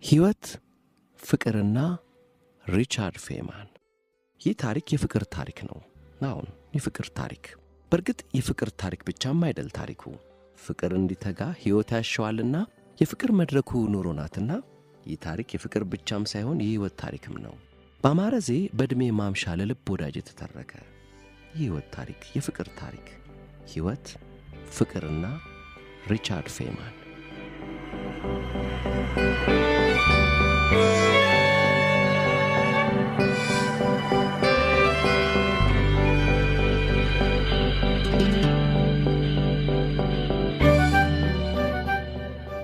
ሕይወት ፍቅርና ሪቻርድ ፌማን። ይህ ታሪክ የፍቅር ታሪክ ነው። አሁን የፍቅር ታሪክ በእርግጥ የፍቅር ታሪክ ብቻም አይደል። ታሪኩ ፍቅር እንዲተጋ ሕይወት ያሻዋልና የፍቅር መድረኩ ኑሮ ናትና ይህ ታሪክ የፍቅር ብቻም ሳይሆን የሕይወት ታሪክም ነው። በአማረዜ በዕድሜ ማምሻ ለልብ ወዳጅ የተተረከ የሕይወት ታሪክ፣ የፍቅር ታሪክ። ሕይወት ፍቅርና ሪቻርድ ፌማን።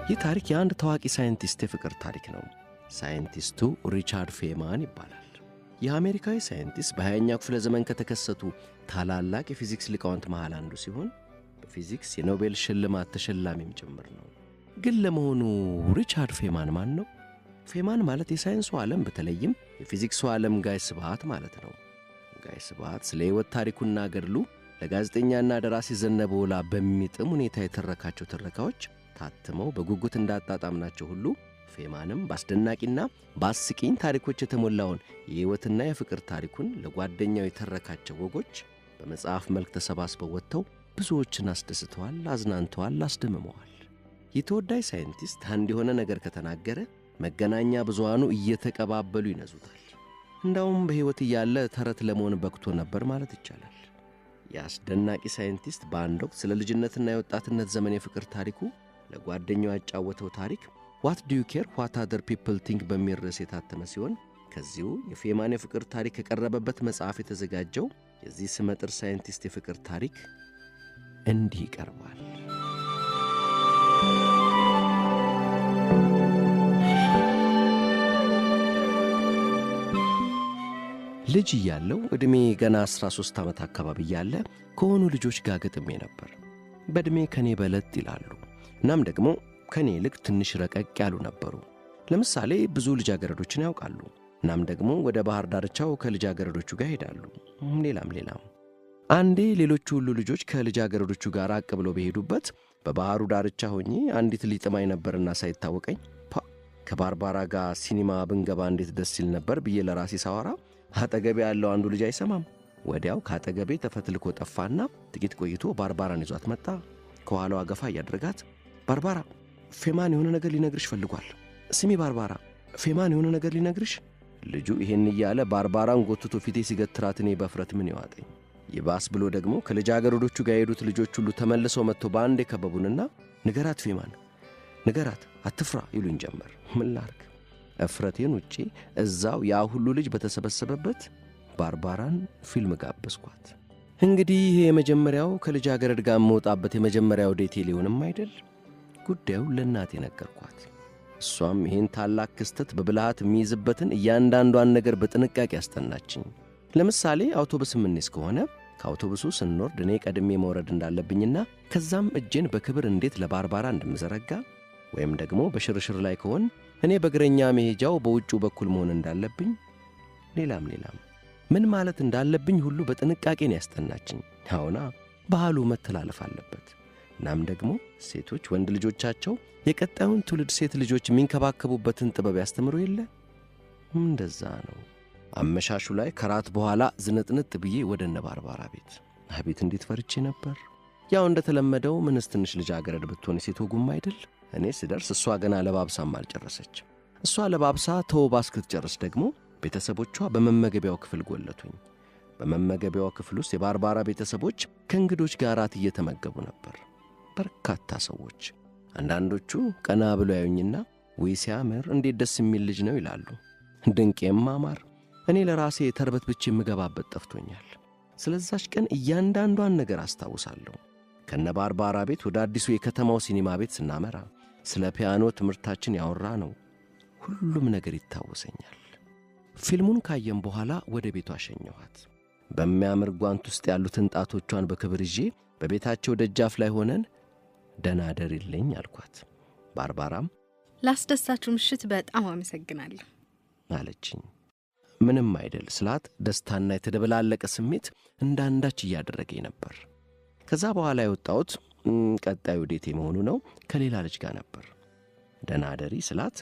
ይህ ታሪክ የአንድ ታዋቂ ሳይንቲስት የፍቅር ታሪክ ነው። ሳይንቲስቱ ሪቻርድ ፌማን ይባላል። የአሜሪካዊ ሳይንቲስት በ20ኛው ክፍለ ዘመን ከተከሰቱ ታላላቅ የፊዚክስ ሊቃውንት መሃል አንዱ ሲሆን በፊዚክስ የኖቤል ሽልማት ተሸላሚም ጭምር ነው። ግን ለመሆኑ ሪቻርድ ፌማን ማን ነው? ፌማን ማለት የሳይንሱ ዓለም በተለይም የፊዚክሱ ዓለም ጋይ ስብሃት ማለት ነው። ጋይ ስብሃት ስለ ሕይወት ታሪኩና ገድሉ ለጋዜጠኛና ደራሲ ዘነበ ወላ በሚጥም ሁኔታ የተረካቸው ትረካዎች ታትመው በጉጉት እንዳጣጣምናቸው ሁሉ ፌማንም በአስደናቂና በአስቂኝ ታሪኮች የተሞላውን የሕይወትና የፍቅር ታሪኩን ለጓደኛው የተረካቸው ወጎች በመጽሐፍ መልክ ተሰባስበው ወጥተው ብዙዎችን አስደስተዋል፣ አዝናንተዋል፣ አስደምመዋል። የተወዳጅ ሳይንቲስት አንድ የሆነ ነገር ከተናገረ መገናኛ ብዙሃኑ እየተቀባበሉ ይነዙታል። እንዳውም በሕይወት እያለ ተረት ለመሆን በቅቶ ነበር ማለት ይቻላል። የአስደናቂ ሳይንቲስት በአንድ ወቅት ስለ ልጅነትና የወጣትነት ዘመን የፍቅር ታሪኩ ለጓደኛው ያጫወተው ታሪክ ዋት ዱ ዩ ኬር ዋት አዘር ፒፕል ቲንክ በሚል ርዕስ የታተመ ሲሆን ከዚሁ የፌማን የፍቅር ታሪክ የቀረበበት መጽሐፍ የተዘጋጀው የዚህ ስመጥር ሳይንቲስት የፍቅር ታሪክ እንዲህ ይቀርባል። ልጅ እያለው ዕድሜ ገና 13 ዓመት አካባቢ እያለ ከሆኑ ልጆች ጋር ገጥሜ ነበር። በዕድሜ ከኔ በለጥ ይላሉ። እናም ደግሞ ከኔ ይልቅ ትንሽ ረቀቅ ያሉ ነበሩ። ለምሳሌ ብዙ ልጃገረዶችን ያውቃሉ። እናም ደግሞ ወደ ባህር ዳርቻው ከልጃገረዶቹ ጋር ሄዳሉ። ሌላም አንዴ ሌሎቹ ሁሉ ልጆች ከልጃገረዶቹ ጋር ራቅ ብለው በሄዱበት በባህሩ ዳርቻ ሆኜ አንዲት ሊጥማኝ ነበርና ሳይታወቀኝ ከባርባራ ጋር ሲኒማ ብንገባ እንዴት ደስ ይል ነበር ብዬ ለራሴ ሳወራ አጠገቤ ያለው አንዱ ልጅ አይሰማም። ወዲያው ከአጠገቤ ተፈትልኮ ጠፋና ጥቂት ቆይቶ ባርባራን ይዟት መጣ። ከኋላዋ ገፋ እያደረጋት ባርባራ ፌማን የሆነ ነገር ሊነግርሽ ፈልጓል። ስሚ ባርባራ፣ ፌማን የሆነ ነገር ሊነግርሽ። ልጁ ይሄን እያለ ባርባራን ጎትቶ ፊቴ ሲገትራት እኔ በፍረት ምን ይዋጠኝ። ይባስ ብሎ ደግሞ ከልጃገረዶቹ ጋር የሄዱት ልጆች ሁሉ ተመልሰው መጥተው በአንድ የከበቡንና ንገራት ፌማን ንገራት፣ አትፍራ ይሉኝ ጀመር። ምን ላርግ? እፍረቴን ውጪ እዛው ያ ሁሉ ልጅ በተሰበሰበበት ባርባራን ፊልም ጋበዝኳት። እንግዲህ ይሄ የመጀመሪያው ከልጃገረድ ጋር መውጣበት የመጀመሪያው ዴቴ ሊሆንም አይደል? ጉዳዩ ለእናቴ ነገርኳት። እሷም ይሄን ታላቅ ክስተት በብልሃት የሚይዝበትን እያንዳንዷን ነገር በጥንቃቄ ያስተናችኝ። ለምሳሌ አውቶቡስ ምንስ ከሆነ ከአውቶቡሱ ስንወርድ እኔ ቀድሜ መውረድ እንዳለብኝና ከዛም እጄን በክብር እንዴት ለባርባራ እንደምዘረጋ፣ ወይም ደግሞ በሽርሽር ላይ ከሆን እኔ በእግረኛ መሄጃው በውጭው በኩል መሆን እንዳለብኝ፣ ሌላም ምን ማለት እንዳለብኝ ሁሉ በጥንቃቄን ያስተናችኝ። አሁና ባህሉ መተላለፍ አለበት። እናም ደግሞ ሴቶች ወንድ ልጆቻቸው የቀጣዩን ትውልድ ሴት ልጆች የሚንከባከቡበትን ጥበብ ያስተምሩ የለ? እንደዛ ነው። አመሻሹ ላይ ከራት በኋላ ዝንጥንጥ ብዬ ወደ እነ ባርባራ ቤት። አቤት እንዴት ፈርቼ ነበር። ያው እንደተለመደው ምንስ ትንሽ ልጃገረድ ብትሆን ሴት ወጉም አይደል? እኔ ስደርስ እሷ ገና ለባብሳም አልጨረሰች። እሷ ለባብሳ ተውባ እስክትጨርስ ደግሞ ቤተሰቦቿ በመመገቢያው ክፍል ጎለቱኝ። በመመገቢያው ክፍል ውስጥ የባርባራ ቤተሰቦች ከእንግዶች ጋር ራት እየተመገቡ ነበር። በርካታ ሰዎች። አንዳንዶቹ ቀና ብለው ያዩኝና ወይ ሲያምር እንዴት ደስ የሚል ልጅ ነው ይላሉ። ድንቄም ማማር። እኔ ለራሴ ተርበት ብቻ የምገባበት ጠፍቶኛል። ስለዛች ቀን እያንዳንዷን ነገር አስታውሳለሁ። ከነ ባርባራ ቤት ወደ አዲሱ የከተማው ሲኒማ ቤት ስናመራ ስለ ፒያኖ ትምህርታችን ያወራ ነው። ሁሉም ነገር ይታወሰኛል። ፊልሙን ካየም በኋላ ወደ ቤቷ አሸኘኋት። በሚያምር ጓንት ውስጥ ያሉትን ጣቶቿን በክብር ይዤ በቤታቸው ደጃፍ ላይ ሆነን ደህና ደሪልኝ አልኳት። ባርባራም ላስደሳችሁ ምሽት በጣም አመሰግናለሁ አለችኝ። ምንም አይደል ስላት ደስታና የተደበላለቀ ስሜት እንዳንዳች እያደረገኝ ነበር። ከዛ በኋላ የወጣሁት ቀጣዩ ዴቴ መሆኑ ነው ከሌላ ልጅ ጋር ነበር። ደህና ደሪ ስላት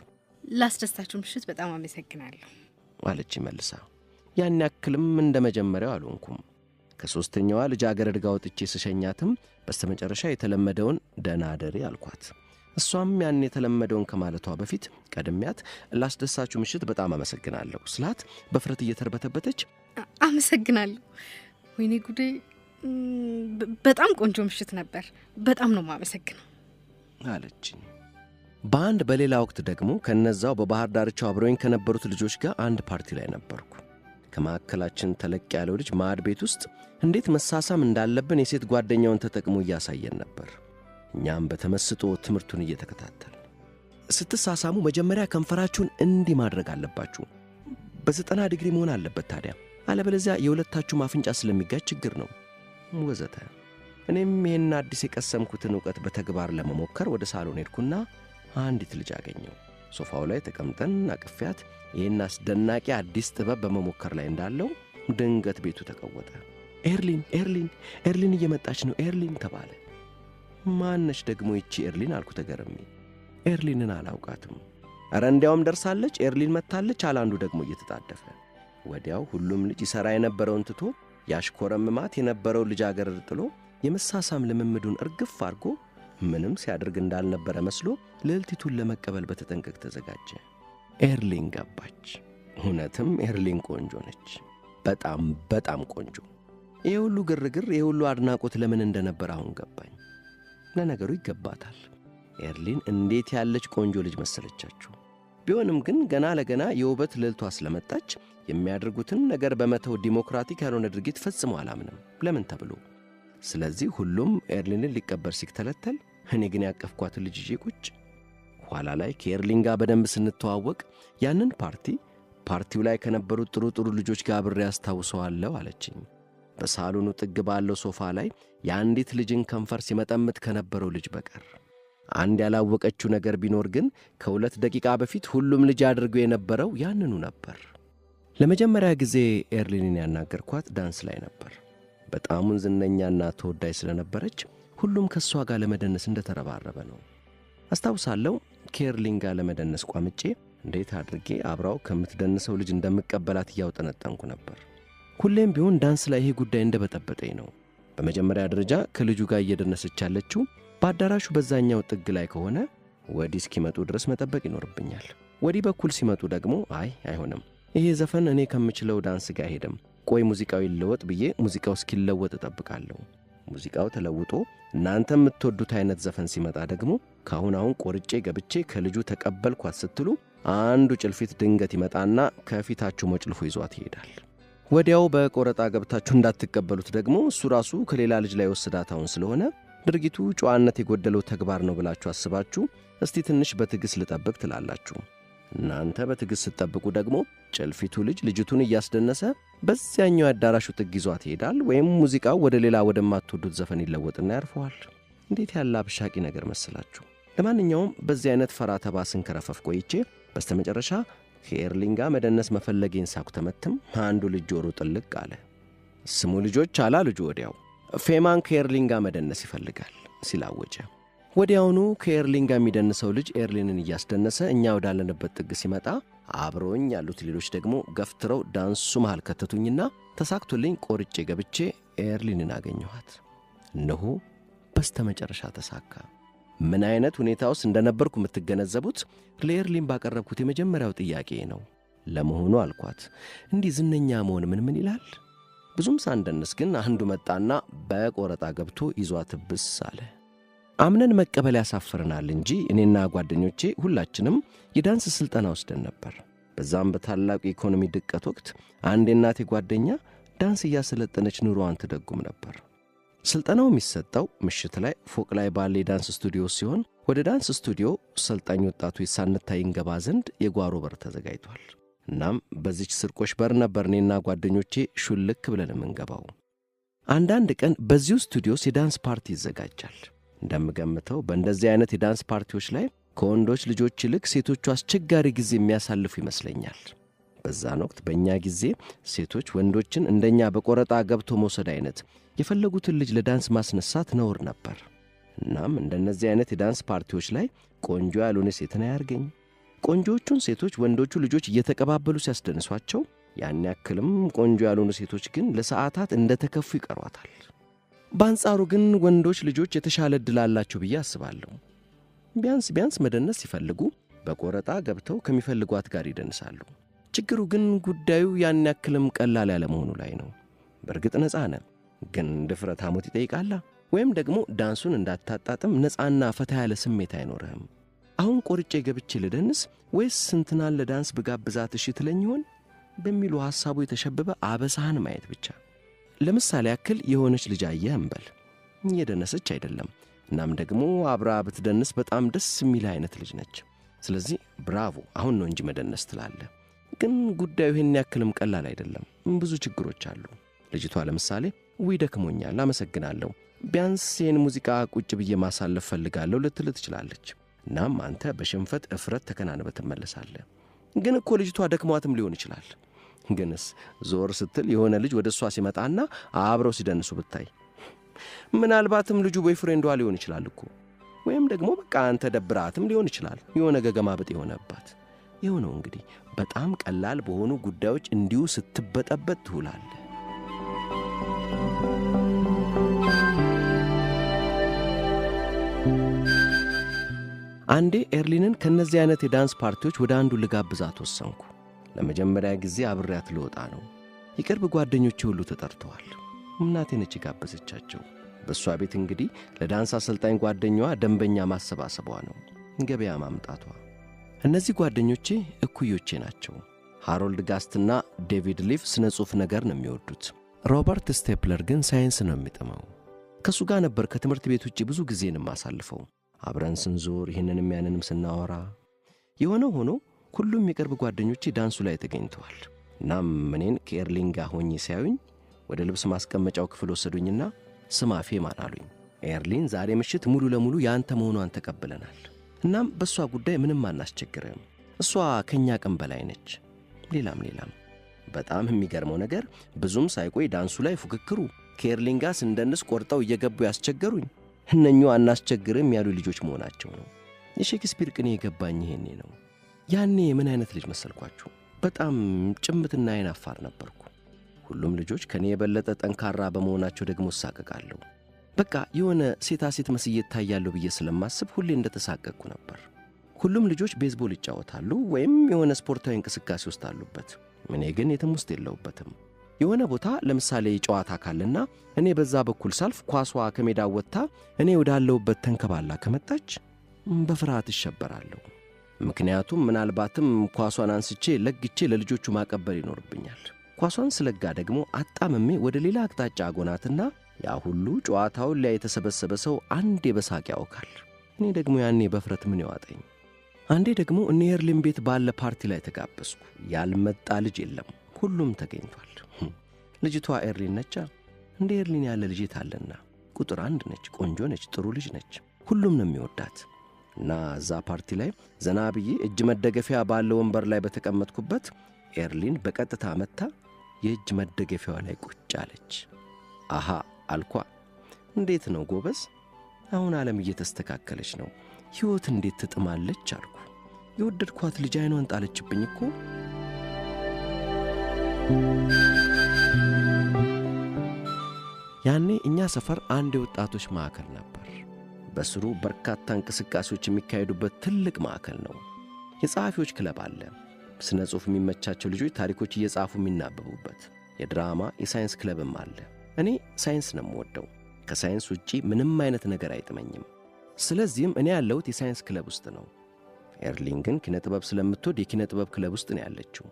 ላስደስታችሁ ምሽት በጣም አመሰግናለሁ አለች መልሳ። ያን ያክልም እንደመጀመሪያው አልሆንኩም። ከሶስተኛዋ ልጃገረድ ጋር ወጥቼ ስሸኛትም በስተመጨረሻ የተለመደውን ደህና አደሪ አልኳት። እሷም ያን የተለመደውን ከማለቷ በፊት ቀድሚያት ላስደስታችሁ ምሽት በጣም አመሰግናለሁ ስላት በፍረት እየተርበተበተች አመሰግናለሁ። ወይኔ ጉዴ፣ በጣም ቆንጆ ምሽት ነበር። በጣም ነው የማመሰግነው አለችኝ። በአንድ በሌላ ወቅት ደግሞ ከነዛው በባህር ዳርቻው አብረውኝ ከነበሩት ልጆች ጋር አንድ ፓርቲ ላይ ነበርኩ። ከማዕከላችን ተለቅ ያለው ልጅ ማዕድ ቤት ውስጥ እንዴት መሳሳም እንዳለብን የሴት ጓደኛውን ተጠቅሞ እያሳየን ነበር። እኛም በተመስጦ ትምህርቱን እየተከታተል ስትሳሳሙ መጀመሪያ ከንፈራችሁን እንዲህ ማድረግ አለባችሁ። በ90 ዲግሪ መሆን አለበት ታዲያ፣ አለበለዚያ የሁለታችሁ አፍንጫ ስለሚጋጭ ችግር ነው ወዘተ። እኔም ይሄን አዲስ የቀሰምኩትን ዕውቀት በተግባር ለመሞከር ወደ ሳሎን ሄድኩና አንዲት ልጅ አገኘው። ሶፋው ላይ ተቀምጠን አቅፊያት ይሄን አስደናቂ አዲስ ጥበብ በመሞከር ላይ እንዳለው ድንገት ቤቱ ተቀወጠ። ኤርሊን እየመጣች ነው ኤርሊን ተባለ። ማነች ደግሞ ይቺ ኤርሊን አልኩ ተገረሜ። ኤርሊንን አላውቃትም። ኧረ እንዲያውም ደርሳለች፣ ኤርሊን መታለች አላንዱ ደግሞ እየተጣደፈ። ወዲያው ሁሉም ልጅ ይሠራ የነበረውን ትቶ ያሽኮረምማት የነበረው ልጃገረድ ጥሎ የመሳሳም ልምምዱን እርግፍ አድርጎ ምንም ሲያደርግ እንዳልነበረ መስሎ ልዕልቲቱን ለመቀበል በተጠንቀቅ ተዘጋጀ። ኤርሊን ገባች። እውነትም ኤርሊን ቆንጆ ነች። በጣም ቆንጆ። ይህ ሁሉ ግርግር፣ ይህ ሁሉ አድናቆት ለምን እንደነበር አሁን ገባኝ። ለነገሩ ይገባታል። ኤርሊን እንዴት ያለች ቆንጆ ልጅ መሰለቻችሁ። ቢሆንም ግን ገና ለገና የውበት ልዕልቷ ስለመጣች የሚያደርጉትን ነገር በመተው ዲሞክራቲክ ያልሆነ ድርጊት ፈጽሞ አላምንም። ለምን ተብሎ። ስለዚህ ሁሉም ኤርሊንን ሊቀበር ሲክተለተል፣ እኔ ግን ያቀፍኳትን ልጅ ይዤ ቁጭ። ኋላ ላይ ከኤርሊን ጋር በደንብ ስንተዋወቅ ያንን ፓርቲው ላይ ከነበሩት ጥሩ ልጆች ጋር አብሬ አስታውሰዋለሁ አለችኝ። በሳሎኑ ጥግ ባለው ሶፋ ላይ የአንዲት ልጅን ከንፈር ሲመጠምጥ ከነበረው ልጅ በቀር። አንድ ያላወቀችው ነገር ቢኖር ግን ከ2 ደቂቃ በፊት ሁሉም ልጅ አድርገው የነበረው ያንኑ ነበር። ለመጀመሪያ ጊዜ ኤርሊንን ያናገርኳት ዳንስ ላይ ነበር። በጣሙን ዝነኛና ተወዳጅ ስለነበረች ሁሉም ከሷ ጋር ለመደነስ እንደተረባረበ ነው አስታውሳለሁ። ከኤርሊን ጋር ለመደነስ ቋምጬ እንዴት አድርጌ አብራው ከምትደንሰው ልጅ እንደምቀበላት እያውጠነጠንኩ ነበር። ሁሌም ቢሆን ዳንስ ላይ ይሄ ጉዳይ እንደበጠበጠኝ ነው። በመጀመሪያ ደረጃ ከልጁ ጋር እየደነሰች ያለችው በአዳራሹ በዛኛው ጥግ ላይ ከሆነ ወዲህ እስኪመጡ ድረስ መጠበቅ ይኖርብኛል። ወዲህ በኩል ሲመጡ ደግሞ አይሆንም፣ ይሄ ዘፈን እኔ ከምችለው ዳንስ ጋር አይሄድም፣ ቆይ ሙዚቃው ይለወጥ ብዬ ሙዚቃው እስኪለወጥ እጠብቃለሁ። ሙዚቃው ተለውጦ እናንተ የምትወዱት አይነት ዘፈን ሲመጣ ደግሞ ካሁን ቆርጬ ገብቼ ከልጁ ተቀበልኳት ስትሉ አንዱ ጭልፊት ድንገት ይመጣና ከፊታችሁ ሞጭልፎ ይዟት ይሄዳል። ወዲያው በቆረጣ ገብታችሁ እንዳትቀበሉት ደግሞ እሱ ራሱ ከሌላ ልጅ ላይ ወስዳታውን ስለሆነ ድርጊቱ ጨዋነት የጎደለው ተግባር ነው ብላችሁ አስባችሁ እስቲ ትንሽ በትዕግስት ልጠብቅ ትላላችሁ። እናንተ በትዕግስት ስትጠብቁ ደግሞ ጭልፊቱ ልጅ ልጅቱን እያስደነሰ በዚያኛው አዳራሹ ጥግ ይዟት ይሄዳል፣ ወይም ሙዚቃው ወደ ሌላ ወደማትወዱት ዘፈን ይለወጥና ያርፈዋል። እንዴት ያለ አብሻቂ ነገር መስላችሁ። ለማንኛውም በዚህ አይነት ፈራተባ ስንከረፈፍ ቆይቼ በስተመጨረሻ ከኤርሊን ጋር መደነስ መፈለጌን ሳኩ ተመትም አንዱ ልጅ ጆሮ ጥልቅ አለ። ስሙ ልጆች አላ ልጁ ወዲያው ፌማን ከኤርሊን ጋር መደነስ ይፈልጋል ሲላወጀ፣ ወዲያውኑ ከኤርሊን ጋር የሚደንሰው ልጅ ኤርሊንን እያስደነሰ እኛ ወዳለንበት ጥግ ሲመጣ አብሮኝ ያሉት ሌሎች ደግሞ ገፍትረው ዳንሱ መሃል ከተቱኝና ተሳክቶልኝ ቆርጬ ገብቼ ኤርሊንን አገኘኋት። እነሆ በስተመጨረሻ ተሳካ። ምን አይነት ሁኔታ ውስጥ እንደነበርኩ የምትገነዘቡት ለኤርሊን ባቀረብኩት የመጀመሪያው ጥያቄ ነው። ለመሆኑ አልኳት፣ እንዲህ ዝነኛ መሆን ምን ይላል? ብዙም ሳንደንስ ግን አንዱ መጣና በቆረጣ ገብቶ ይዟት ብስ አለ። አምነን መቀበል ያሳፍረናል እንጂ እኔና ጓደኞቼ ሁላችንም የዳንስ ስልጠና ወስደን ነበር። በዛም በታላቁ የኢኮኖሚ ድቀት ወቅት አንድ የእናቴ ጓደኛ ዳንስ እያሰለጠነች ኑሮዋን ትደጉም ነበር። ስልጠናው የሚሰጠው ምሽት ላይ ፎቅ ላይ ባለ የዳንስ ስቱዲዮ ሲሆን ወደ ዳንስ ስቱዲዮ ሰልጣኝ ወጣቶች ሳንታይ እንገባ ዘንድ የጓሮ በር ተዘጋጅቷል። እናም በዚች ስርቆሽ በር ነበር እኔና ጓደኞቼ ሹልክ ብለን የምንገባው። አንዳንድ ቀን በዚሁ ስቱዲዮስ የዳንስ ፓርቲ ይዘጋጃል። እንደምገምተው በእንደዚህ አይነት የዳንስ ፓርቲዎች ላይ ከወንዶች ልጆች ይልቅ ሴቶቹ አስቸጋሪ ጊዜ የሚያሳልፉ ይመስለኛል። በዛን ወቅት በእኛ ጊዜ ሴቶች ወንዶችን እንደኛ በቆረጣ ገብቶ መውሰድ አይነት የፈለጉትን ልጅ ለዳንስ ማስነሳት ነውር ነበር። እናም እንደነዚህ አይነት የዳንስ ፓርቲዎች ላይ ቆንጆ ያልሆነ ሴትን አያርገኝ፣ ቆንጆቹን ሴቶች ወንዶቹ ልጆች እየተቀባበሉ ሲያስደንሷቸው፣ ያን ያክልም ቆንጆ ያልሆኑ ሴቶች ግን ለሰዓታት እንደተከፉ ይቀሯታል። በአንጻሩ ግን ወንዶች ልጆች የተሻለ ዕድል አላቸው ብዬ አስባለሁ። ቢያንስ መደነስ ሲፈልጉ በቆረጣ ገብተው ከሚፈልጓት ጋር ይደንሳሉ። ችግሩ ግን ጉዳዩ ያን ያክልም ቀላል ያለመሆኑ ላይ ነው። በእርግጥ ነፃ ነህ፣ ግን ድፍረት ሐሞት ይጠይቃላ። ወይም ደግሞ ዳንሱን እንዳታጣጥም ነፃና ፈታ ያለ ስሜት አይኖርህም። አሁን ቆርጬ ገብቼ ልደንስ ወይስ ስንትናን ለዳንስ ብጋብዛት እሺ ትለኝ ይሆን በሚሉ ሐሳቡ የተሸበበ አበሳህን ማየት ብቻ። ለምሳሌ ያክል የሆነች ልጅ አየህ እንበል። እየደነሰች አይደለም፣ እናም ደግሞ አብራ ብትደንስ በጣም ደስ የሚል አይነት ልጅ ነች። ስለዚህ ብራቮ አሁን ነው እንጂ መደነስ ትላለህ። ግን ጉዳዩ ይህን ያክልም ቀላል አይደለም። ብዙ ችግሮች አሉ። ልጅቷ ለምሳሌ ውይ ደክሞኛል፣ አመሰግናለሁ፣ ቢያንስ ይህን ሙዚቃ ቁጭ ብዬ ማሳለፍ ፈልጋለሁ ልትል ትችላለች። እናም አንተ በሽንፈት እፍረት ተከናንበ ትመለሳለህ። ግን እኮ ልጅቷ ደክሟትም ሊሆን ይችላል። ግንስ ዞር ስትል የሆነ ልጅ ወደ እሷ ሲመጣና አብረው ሲደንሱ ብታይ፣ ምናልባትም ልጁ ቦይፍሬንዷ ሊሆን ይችላል እኮ። ወይም ደግሞ በቃ አንተ ደብራትም ሊሆን ይችላል፣ የሆነ ገገማ ብጥ የሆነባት። ይኸው ነው እንግዲህ በጣም ቀላል በሆኑ ጉዳዮች እንዲሁ ስትበጠበጥ ትውላለህ። አንዴ ኤርሊንን ከነዚህ አይነት የዳንስ ፓርቲዎች ወደ አንዱ ልጋብዛት ወሰንኩ። ለመጀመሪያ ጊዜ አብሬያት ልወጣ ነው። የቅርብ ጓደኞቼ ሁሉ ተጠርተዋል። እናቴ ነች የጋበዘቻቸው። በእሷ ቤት እንግዲህ ለዳንስ አሰልጣኝ ጓደኛዋ ደንበኛ ማሰባሰቧ ነው፣ ገበያ ማምጣቷ። እነዚህ ጓደኞቼ እኩዮቼ ናቸው። ሃሮልድ ጋስትና ዴቪድ ሊፍ ስነ ጽሑፍ ነገር ነው የሚወዱት። ሮበርት ስቴፕለር ግን ሳይንስ ነው የሚጥመው። ከእሱ ጋር ነበር ከትምህርት ቤት ውጭ ብዙ ጊዜንም አሳልፈው፣ አብረን ስንዞር ይህንንም ያንንም ስናወራ። የሆነው ሆኖ ሁሉም የቅርብ ጓደኞቼ ዳንሱ ላይ ተገኝተዋል። እናም እኔን ከኤርሊን ጋር ሆኜ ሲያዩኝ ወደ ልብስ ማስቀመጫው ክፍል ወሰዱኝና ስማ ፌማን አሉኝ። ኤርሊን ዛሬ ምሽት ሙሉ ለሙሉ ያንተ መሆኗን ተቀብለናል። እናም በእሷ ጉዳይ ምንም አናስቸግርም። እሷ ከኛ ቀን በላይ ነች። ሌላም በጣም የሚገርመው ነገር ብዙም ሳይቆይ ዳንሱ ላይ ፉክክሩ ከኤርሊን ጋር ስንደንስ ቆርጠው እየገቡ ያስቸገሩኝ እነኚሁ አናስቸግርም ያሉ ልጆች መሆናቸው ነው። የሼክስፒር ቅኔ የገባኝ ይሄኔ ነው። ያኔ ምን አይነት ልጅ መሰልኳችሁ? በጣም ጭምትና አይናፋር ነበርኩ። ሁሉም ልጆች ከኔ የበለጠ ጠንካራ በመሆናቸው ደግሞ እሳቀቃለሁ። በቃ የሆነ ሴት መስዬ እታያለሁ ብዬ ስለማስብ ሁሌ እንደተሳቀቅኩ ነበር። ሁሉም ልጆች ቤዝቦል ይጫወታሉ ወይም የሆነ ስፖርታዊ እንቅስቃሴ ውስጥ አሉበት። እኔ ግን የትም ውስጥ የለሁበትም። የሆነ ቦታ ለምሳሌ ጨዋታ ካለና እኔ በዛ በኩል ሳልፍ ኳሷ ከሜዳ ወጥታ እኔ ወዳለሁበት ተንከባላ ከመጣች በፍርሃት እሸበራለሁ። ምክንያቱም ምናልባትም ኳሷን አንስቼ ለግቼ ለልጆቹ ማቀበል ይኖርብኛል። ኳሷን ስለጋ ደግሞ አጣምሜ ወደ ሌላ አቅጣጫ አጎናትና ያ ሁሉ ጨዋታውን ላይ የተሰበሰበ ሰው አንዴ በሳቅ ያውካል። እኔ ደግሞ ያኔ በፍረት ምን ያዋጠኝ። አንዴ ደግሞ እኔ ኤርሊን ቤት ባለ ፓርቲ ላይ ተጋበዝኩ። ያልመጣ ልጅ የለም፣ ሁሉም ተገኝቷል። ልጅቷ ኤርሊን ነች። እንደ ኤርሊን ያለ ልጅ ታለና ቁጥር 1 ነች፣ ቆንጆ ነች፣ ጥሩ ልጅ ነች፣ ሁሉም ነው የሚወዳት። እና እዛ ፓርቲ ላይ ዘና ብዬ እጅ መደገፊያ ባለ ወንበር ላይ በተቀመጥኩበት ኤርሊን በቀጥታ መታ የእጅ መደገፊያዋ ላይ ቁጭ አለች። አሃ አልኳ። እንዴት ነው ጎበዝ? አሁን ዓለም እየተስተካከለች ነው፣ ሕይወት እንዴት ትጥማለች አልኩ። የወደድኳት ልጅ አይኗን ጣለችብኝ እኮ። ያኔ እኛ ሰፈር አንድ የወጣቶች ማዕከል ነበር። በስሩ በርካታ እንቅስቃሴዎች የሚካሄዱበት ትልቅ ማዕከል ነው። የጸሐፊዎች ክለብ አለ። ስነ ጽሑፍ የሚመቻቸው ልጆች ታሪኮች እየጻፉ የሚናበቡበት። የድራማ የሳይንስ ክለብም አለ። እኔ ሳይንስ ነው የምወደው። ከሳይንስ ውጪ ምንም አይነት ነገር አይጥመኝም። ስለዚህም እኔ ያለሁት የሳይንስ ክለብ ውስጥ ነው። ኤርሊን ግን ኪነ ጥበብ ስለምትወድ የኪነ ጥበብ ክለብ ውስጥ ነው ያለችው።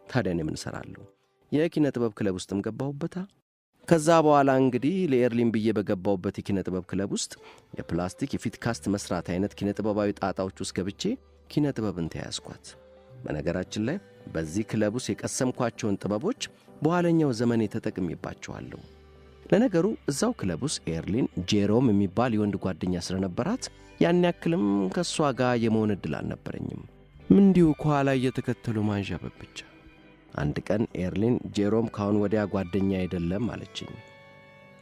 ታዲያ እኔ ምን እሰራለሁ? የኪነ ጥበብ ክለብ ውስጥም ገባሁበታ። ከዛ በኋላ እንግዲህ ለኤርሊን ብዬ በገባሁበት የኪነ ጥበብ ክለብ ውስጥ የፕላስቲክ የፊት ካስት መስራት አይነት ኪነ ጥበባዊ ጣጣዎች ውስጥ ገብቼ ኪነ ጥበብን ተያዝኳት። በነገራችን ላይ በዚህ ክለብ ውስጥ የቀሰምኳቸውን ጥበቦች በኋለኛው ዘመኔ ተጠቅሜባቸዋለሁ። ለነገሩ እዛው ክለብ ውስጥ ኤርሊን ጄሮም የሚባል የወንድ ጓደኛ ስለነበራት ያን ያክልም ከሷ ጋር የመሆን ዕድል አልነበረኝም። እንዲሁ ከኋላ እየተከተሉ ማንዣበብ ብቻ። አንድ ቀን ኤርሊን ጄሮም ካሁን ወዲያ ጓደኛ አይደለም አለችኝ።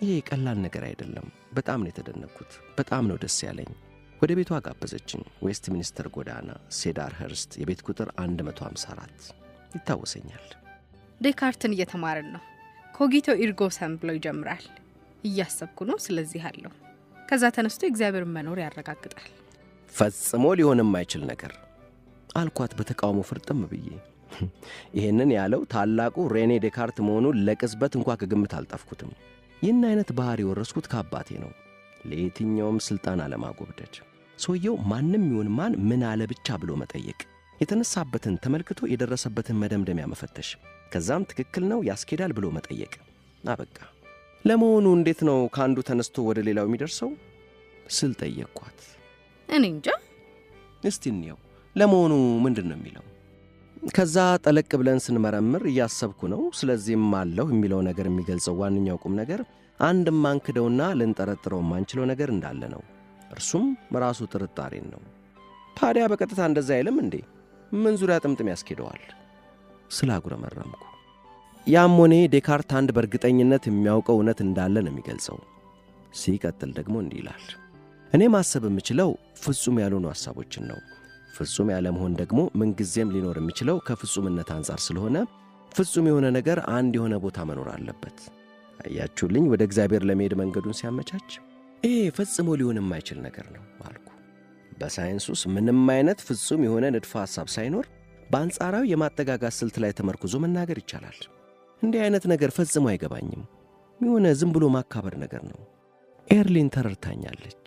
ይሄ ቀላል ነገር አይደለም። በጣም ነው የተደነቅኩት። በጣም ነው ደስ ያለኝ። ወደ ቤቷ ጋበዘችኝ። ዌስት ሚኒስተር ጎዳና ሴዳር ኸርስት የቤት ቁጥር 154 ይታወሰኛል። ዴካርትን እየተማርን ነው። ኮጊቶ ኢርጎ ሰም ብሎ ይጀምራል። እያሰብኩ ነው ስለዚህ አለው። ከዛ ተነስቶ እግዚአብሔር መኖር ያረጋግጣል። ፈጽሞ ሊሆን የማይችል ነገር አልኳት በተቃውሞ ፍርጥም ብዬ። ይሄንን ያለው ታላቁ ሬኔ ዴካርት መሆኑን ለቅጽበት እንኳን ከግምት አልጠፍኩትም። ይህን አይነት ባህሪ የወረስኩት ከአባቴ ነው። ለየትኛውም ስልጣን አለማጎብደድ፣ ሰውየው ማንም ይሁን ማን ምን አለ ብቻ ብሎ መጠየቅ፣ የተነሳበትን ተመልክቶ የደረሰበትን መደምደሚያ መፈተሽ፣ ከዛም ትክክል ነው ያስኬዳል ብሎ መጠየቅ። አበቃ። ለመሆኑ እንዴት ነው ከአንዱ ተነስቶ ወደ ሌላው የሚደርሰው ስል ጠየቅኳት። እኔ እንጃ። እስቲ እንየው ለመሆኑ ምንድን ነው የሚለው? ከዛ ጠለቅ ብለን ስንመረምር እያሰብኩ ነው ስለዚህም አለሁ የሚለው ነገር የሚገልጸው ዋነኛው ቁም ነገር አንድ ማንክደውና ልንጠረጥረው ማንችለው ነገር እንዳለ ነው። እርሱም ራሱ ጥርጣሬን ነው። ታዲያ በቀጥታ እንደዛ አይልም እንዴ? ምን ዙሪያ ጥምጥም ያስኬደዋል? ስላጉረመረምኩ። ያም ሆነ ዴካርት አንድ በእርግጠኝነት የሚያውቀው እውነት እንዳለ ነው የሚገልጸው። ሲቀጥል ደግሞ እንዲህ ይላል። እኔ ማሰብ የምችለው ፍጹም ያልሆኑ ሐሳቦችን ነው። ፍጹም ያለመሆን ደግሞ ምንጊዜም ሊኖር የሚችለው ከፍጹምነት አንጻር ስለሆነ ፍጹም የሆነ ነገር አንድ የሆነ ቦታ መኖር አለበት። አያችሁልኝ ወደ እግዚአብሔር ለመሄድ መንገዱን ሲያመቻች። ይሄ ፈጽሞ ሊሆን የማይችል ነገር ነው አልኩ። በሳይንስ ውስጥ ምንም አይነት ፍጹም የሆነ ንድፈ ሐሳብ ሳይኖር በአንጻራዊ የማጠጋጋት ስልት ላይ ተመርኩዞ መናገር ይቻላል። እንዲህ አይነት ነገር ፈጽሞ አይገባኝም። የሆነ ዝም ብሎ ማካበር ነገር ነው። ኤርሊን ተረድታኛለች።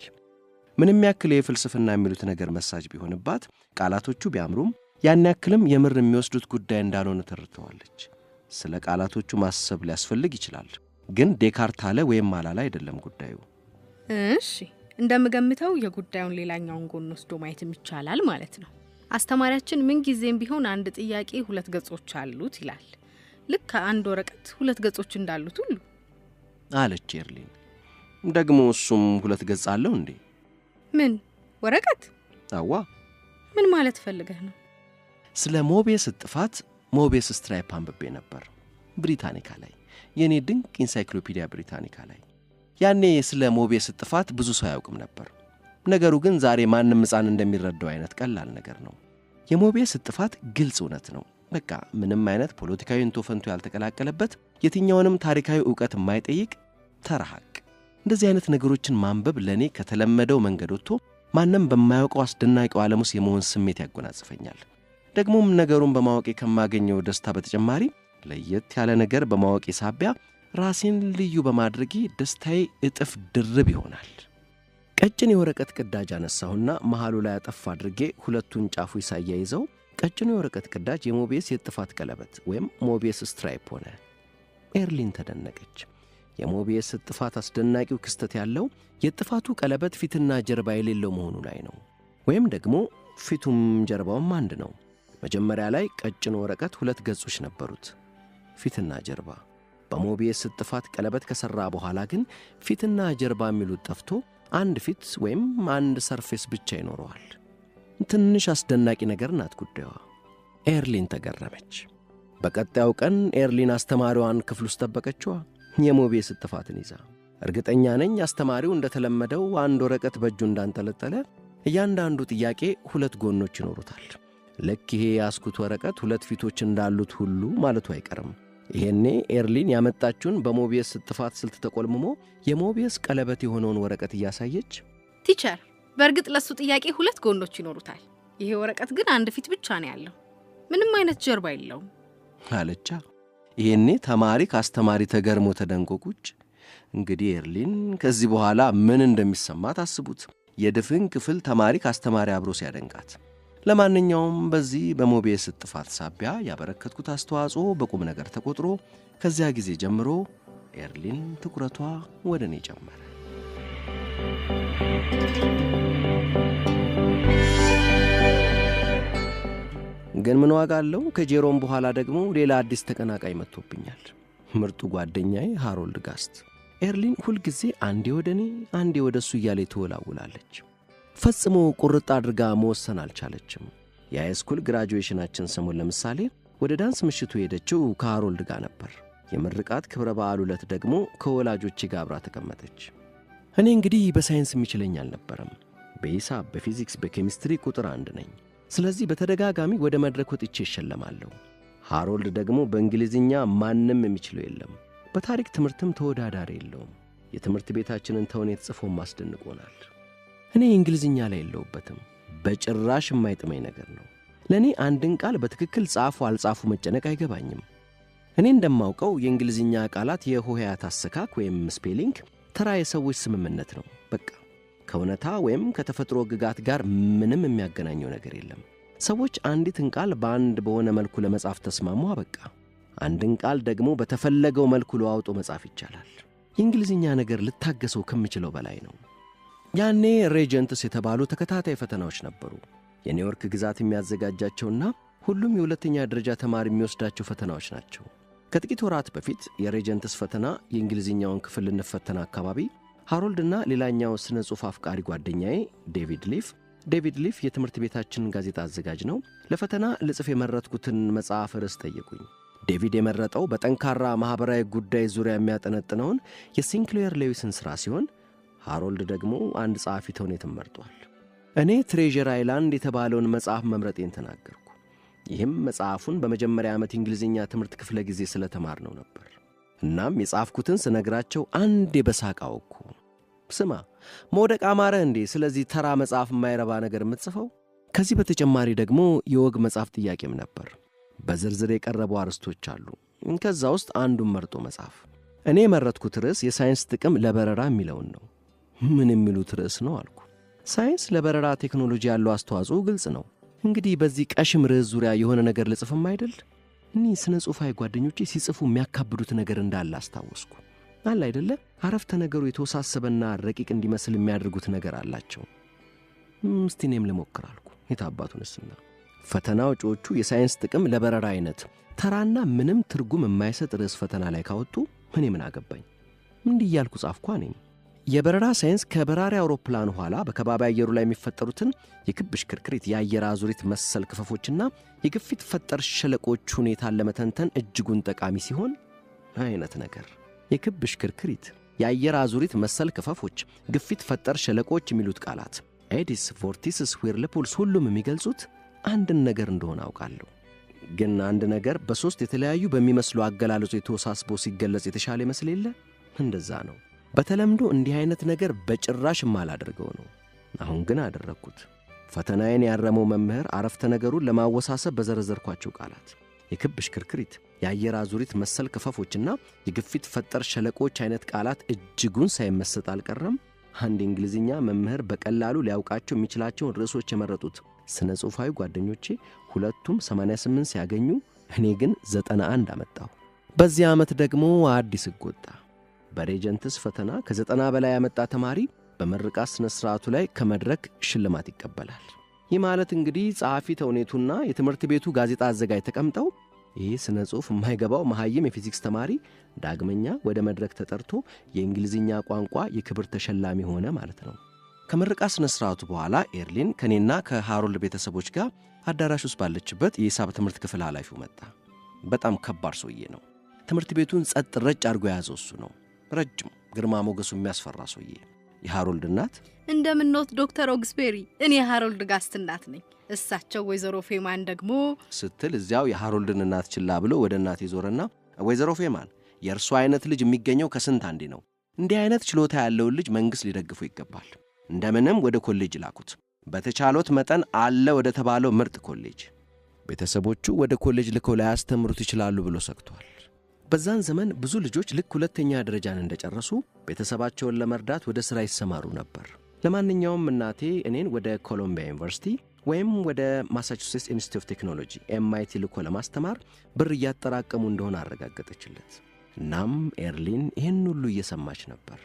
ምንም ያክል የፍልስፍና የሚሉት ነገር መሳጅ ቢሆንባት ቃላቶቹ ቢያምሩም ያን ያክልም የምር የሚወስዱት ጉዳይ እንዳልሆነ ተረድተዋለች። ስለ ቃላቶቹ ማሰብ ሊያስፈልግ ይችላል፣ ግን ዴካርት አለ ወይም አላላ አይደለም ጉዳዩ። እሺ፣ እንደምገምተው የጉዳዩን ሌላኛውን ጎን ወስዶ ማየትም ይቻላል ማለት ነው። አስተማሪያችን ምን ጊዜም ቢሆን አንድ ጥያቄ 2 ገጾች አሉት ይላል። ልክ አንድ ወረቀት 2 ገጾች እንዳሉት ሁሉ አለች ኤርሊን። ደግሞ እሱም 2 ገጽ አለው እንዴ? ምን ወረቀት? አዋ። ምን ማለት ፈልገህ ነው? ስለ ሞቤስ ጥፋት ሞቤስ ስትራይፕ አንብቤ ነበር ብሪታኒካ ላይ፣ የኔ ድንቅ ኢንሳይክሎፒዲያ ብሪታኒካ ላይ። ያኔ ስለ ሞቤስ ጥፋት ብዙ ሰው ያውቅም ነበር። ነገሩ ግን ዛሬ ማንም ሕፃን እንደሚረዳው አይነት ቀላል ነገር ነው። የሞቤስ ጥፋት ግልጽ እውነት ነው። በቃ ምንም አይነት ፖለቲካዊ እንቶፈንቶ ያልተቀላቀለበት የትኛውንም ታሪካዊ ዕውቀት የማይጠይቅ ተራ ሐቅ። እንደዚህ አይነት ነገሮችን ማንበብ ለኔ ከተለመደው መንገድ ወጥቶ ማንም በማያውቀው አስደናቂው ዓለም ውስጥ የመሆን ስሜት ያጎናጽፈኛል። ደግሞም ነገሩን በማወቄ ከማገኘው ደስታ በተጨማሪ ለየት ያለ ነገር በማወቄ ሳቢያ ራሴን ልዩ በማድረጌ ደስታዬ እጥፍ ድርብ ይሆናል። ቀጭን የወረቀት ቅዳጅ አነሳሁና መሃሉ ላይ አጠፍ አድርጌ ሁለቱን ጫፎች ሳያይዘው ቀጭኑ የወረቀት ቅዳጅ የሞቤስ የጥፋት ቀለበት ወይም ሞቤስ ስትራይፕ ሆነ። ኤርሊን ተደነቀች። የሞቤስ ጥፋት አስደናቂው ክስተት ያለው የጥፋቱ ቀለበት ፊትና ጀርባ የሌለው መሆኑ ላይ ነው። ወይም ደግሞ ፊቱም ጀርባውም አንድ ነው። መጀመሪያ ላይ ቀጭኑ ወረቀት 2 ገጾች ነበሩት፣ ፊትና ጀርባ። በሞቤስ ጥፋት ቀለበት ከሰራ በኋላ ግን ፊትና ጀርባ የሚሉት ጠፍቶ አንድ ፊት ወይም አንድ ሰርፌስ ብቻ ይኖረዋል። ትንሽ አስደናቂ ነገር ናት ጉዳዩዋ። ኤርሊን ተገረመች። በቀጣዩ ቀን ኤርሊን አስተማሪዋን ክፍል ውስጥ ጠበቀችዋ፣ የሞቤስ ጥፋትን ይዛ። እርግጠኛ ነኝ አስተማሪው እንደተለመደው አንድ ወረቀት በእጁ እንዳንጠለጠለ እያንዳንዱ ጥያቄ 2 ጎኖች ይኖሩታል። ልክ ይሄ ያስኩት ወረቀት 2 ፊቶች እንዳሉት ሁሉ ማለቱ አይቀርም። ይሄኔ ኤርሊን ያመጣችውን በሞቤስ ጥፋት ስልት ተቆልምሞ የሞቤስ ቀለበት የሆነውን ወረቀት እያሳየች፣ ቲቸር፣ በእርግጥ ለሱ ጥያቄ 2 ጎኖች ይኖሩታል። ይሄ ወረቀት ግን አንድ ፊት ብቻ ነው ያለው፣ ምንም አይነት ጀርባ የለውም አለቻ። ይሄኔ ተማሪ ከአስተማሪ ተገርሞ ተደንቆ ቁጭ። እንግዲህ ኤርሊን ከዚህ በኋላ ምን እንደሚሰማት አስቡት። የድፍን ክፍል ተማሪ ከአስተማሪ አብሮ ሲያደንቃት። ለማንኛውም በዚህ በሞቤስ ጥፋት ሳቢያ ያበረከትኩት አስተዋጽኦ በቁም ነገር ተቆጥሮ ከዚያ ጊዜ ጀምሮ ኤርሊን ትኩረቷ ወደ እኔ ጀመረ። ግን ምን ዋጋ አለው? ከጄሮም በኋላ ደግሞ ሌላ አዲስ ተቀናቃይ መጥቶብኛል። ምርጡ ጓደኛዬ ሃሮልድ ጋስት። ኤርሊን ሁልጊዜ አንዴ ወደ እኔ አንዴ ወደ እሱ እያለ ትወላውላለች። ፈጽሞ ቁርጥ አድርጋ መወሰን አልቻለችም። የሃይስኩል ግራጁዌሽናችን ሰሞን ለምሳሌ ወደ ዳንስ ምሽቱ ሄደችው ከሃሮልድ ጋር ነበር። የምርቃት ክብረ በዓሉ ዕለት ደግሞ ከወላጆቼ ጋር አብራ ተቀመጠች። እኔ እንግዲህ በሳይንስ የሚችለኝ አልነበረም። በሂሳብ፣ በፊዚክስ፣ በኬሚስትሪ ቁጥር 1 ነኝ። ስለዚህ በተደጋጋሚ ወደ መድረክ ወጥቼ እሸለማለሁ። ሃሮልድ ደግሞ በእንግሊዝኛ ማንም የሚችለው የለም። በታሪክ ትምህርትም ተወዳዳሪ የለውም። የትምህርት ቤታችንን ተውኔት ጽፎም አስደንቆናል። እኔ እንግሊዝኛ ላይ የለውበትም። በጭራሽ የማይጥመኝ ነገር ነው። ለእኔ አንድን ቃል በትክክል ጻፉ አልጻፉ መጨነቅ አይገባኝም። እኔ እንደማውቀው የእንግሊዝኛ ቃላት የሆሄያት አሰካክ ወይም ስፔሊንግ ተራ የሰዎች ስምምነት ነው። በቃ ከእውነታ ወይም ከተፈጥሮ ግጋት ጋር ምንም የሚያገናኘው ነገር የለም። ሰዎች አንዲትን ቃል በአንድ በሆነ መልኩ ለመጻፍ ተስማሙ፣ አበቃ። አንድን ቃል ደግሞ በተፈለገው መልኩ ለዋውጦ መጻፍ ይቻላል። የእንግሊዝኛ ነገር ልታገሰው ከምችለው በላይ ነው። ያኔ ሬጀንትስ የተባሉ ተከታታይ ፈተናዎች ነበሩ። የኒውዮርክ ግዛት የሚያዘጋጃቸውና ሁሉም የሁለተኛ ደረጃ ተማሪ የሚወስዳቸው ፈተናዎች ናቸው። ከጥቂት ወራት በፊት የሬጀንትስ ፈተና የእንግሊዝኛውን ክፍል ልንፈተና አካባቢ ሃሮልድና ሌላኛው ስነ ጽሑፍ አፍቃሪ ጓደኛዬ ዴቪድ ሊፍ የትምህርት ቤታችን ጋዜጣ አዘጋጅ ነው፣ ለፈተና ልጽፍ የመረጥኩትን መጽሐፍ ርዕስ ጠየቁኝ። ዴቪድ የመረጠው በጠንካራ ማኅበራዊ ጉዳይ ዙሪያ የሚያጠነጥነውን የሲንክሌር ሌዊስን ሥራ ሲሆን ሃሮልድ ደግሞ አንድ ጸሐፊ ተውኔትን መርጧል። እኔ ትሬዠር አይላንድ የተባለውን መጽሐፍ መምረጤን ተናገርኩ። ይህም መጽሐፉን በመጀመሪያ ዓመት እንግሊዝኛ ትምህርት ክፍለ ጊዜ ስለተማርነው ነበር። እናም የጻፍኩትን ስነግራቸው አንዴ በሳቅ አወኩ። ስማ መውደቅ አማረህ እንዴ? ስለዚህ ተራ መጽሐፍ የማይረባ ነገር የምትጽፈው? ከዚህ በተጨማሪ ደግሞ የወግ መጽሐፍ ጥያቄም ነበር። በዝርዝር የቀረቡ አርዕስቶች አሉ። ከዛ ውስጥ አንዱን መርጦ መጽሐፍ። እኔ የመረጥኩት ርዕስ የሳይንስ ጥቅም ለበረራ የሚለውን ነው። ምን የሚሉት ርዕስ ነው አልኩ። ሳይንስ ለበረራ ቴክኖሎጂ ያለው አስተዋጽኦ ግልጽ ነው። እንግዲህ በዚህ ቀሽም ርዕስ ዙሪያ የሆነ ነገር ልጽፍም አይደል? እኒህ ስነ ጽሑፋዊ ጓደኞቼ ሲጽፉ የሚያካብዱት ነገር እንዳለ አስታወስኩ። አለ አይደለ? አረፍተ ነገሩ የተወሳሰበና ረቂቅ እንዲመስል የሚያደርጉት ነገር አላቸው። እስቲ እኔም ልሞክር አልኩ። የታባቱንስና ፈተና ወጪዎቹ የሳይንስ ጥቅም ለበረራ አይነት ተራና ምንም ትርጉም የማይሰጥ ርዕስ ፈተና ላይ ካወጡ እኔ ምን አገባኝ? እንዲህ እያልኩ ጻፍኩ። እኔም የበረራ ሳይንስ ከበራሪ አውሮፕላን ኋላ በከባቢ አየሩ ላይ የሚፈጠሩትን የክብ ሽክርክሪት፣ የአየር አዙሪት መሰል ክፈፎችና የግፊት ፈጠር ሸለቆች ሁኔታን ለመተንተን እጅጉን ጠቃሚ ሲሆን አይነት ነገር። የክብ ሽክርክሪት፣ የአየር አዙሪት መሰል ክፈፎች፣ ግፊት ፈጠር ሸለቆች የሚሉት ቃላት ኤዲስ፣ ቮርቲስስ፣ ዊርልፑልስ ሁሉም የሚገልጹት አንድን ነገር እንደሆነ አውቃለሁ። ግን አንድ ነገር በሦስት የተለያዩ በሚመስሉ አገላለጾች ተወሳስቦ ሲገለጽ የተሻለ ይመስል የለ? እንደዛ ነው። በተለምዶ እንዲህ አይነት ነገር በጭራሽ የማላደርገው ነው። አሁን ግን አደረግኩት። ፈተናዬን ያረመው መምህር አረፍተ ነገሩን ለማወሳሰብ በዘረዘርኳቸው ቃላት የክብ ሽክርክሪት፣ የአየር አዙሪት መሰል ክፈፎችና የግፊት ፈጠር ሸለቆች አይነት ቃላት እጅጉን ሳይመሰጥ አልቀረም። አንድ እንግሊዝኛ መምህር በቀላሉ ሊያውቃቸው የሚችላቸውን ርዕሶች የመረጡት ስነ ጽሑፋዊ ጓደኞቼ ሁለቱም 88 ሲያገኙ፣ እኔ ግን 91 አመጣሁ። በዚህ ዓመት ደግሞ አዲስ ሕግ ወጣ። በሬጀንትስ ፈተና ከ90 በላይ ያመጣ ተማሪ በመርቃት ስነ ስርዓቱ ላይ ከመድረክ ሽልማት ይቀበላል። ይህ ማለት እንግዲህ ጸሐፊ ተውኔቱና የትምህርት ቤቱ ጋዜጣ አዘጋጅ ተቀምጠው ይህ ስነ ጽሑፍ የማይገባው መሐይም የፊዚክስ ተማሪ ዳግመኛ ወደ መድረክ ተጠርቶ የእንግሊዝኛ ቋንቋ የክብር ተሸላሚ ሆነ ማለት ነው። ከመርቃት ስነ ስርዓቱ በኋላ ኤርሊን ከኔና ከሃሮልድ ቤተሰቦች ጋር አዳራሽ ውስጥ ባለችበት የሂሳብ ትምህርት ክፍል ኃላፊው መጣ። በጣም ከባድ ሰውዬ ነው። ትምህርት ቤቱን ጸጥ ረጭ አድርጎ የያዘው እሱ ነው። ረጅም ግርማ ሞገሱ የሚያስፈራ ሰውዬ። የሃሮልድ እናት እንደምንኖት ዶክተር ኦግስቤሪ፣ እኔ የሃሮልድ ጋስት እናት ነኝ። እሳቸው ወይዘሮ ፌማን ደግሞ ስትል እዚያው የሃሮልድን እናት ችላ ብሎ ወደ እናት ይዞረና ወይዘሮ ፌማን፣ የእርሱ አይነት ልጅ የሚገኘው ከስንት አንዴ ነው። እንዲህ አይነት ችሎታ ያለውን ልጅ መንግሥት ሊደግፉ ይገባል። እንደምንም ወደ ኮሌጅ ላኩት። በተቻሎት መጠን አለ ወደ ተባለው ምርጥ ኮሌጅ። ቤተሰቦቹ ወደ ኮሌጅ ልከው ላያስተምሩት ይችላሉ ብሎ ሰግቷል። በዛን ዘመን ብዙ ልጆች ልክ ሁለተኛ ደረጃን እንደጨረሱ ቤተሰባቸውን ለመርዳት ወደ ሥራ ይሰማሩ ነበር። ለማንኛውም እናቴ እኔን ወደ ኮሎምቢያ ዩኒቨርሲቲ ወይም ወደ ማሳቹሴትስ ኢንስቲትዩት ኦፍ ቴክኖሎጂ ኤምአይቲ ልኮ ለማስተማር ብር እያጠራቀሙ እንደሆነ አረጋገጠችለት። እናም ኤርሊን ይህን ሁሉ እየሰማች ነበር።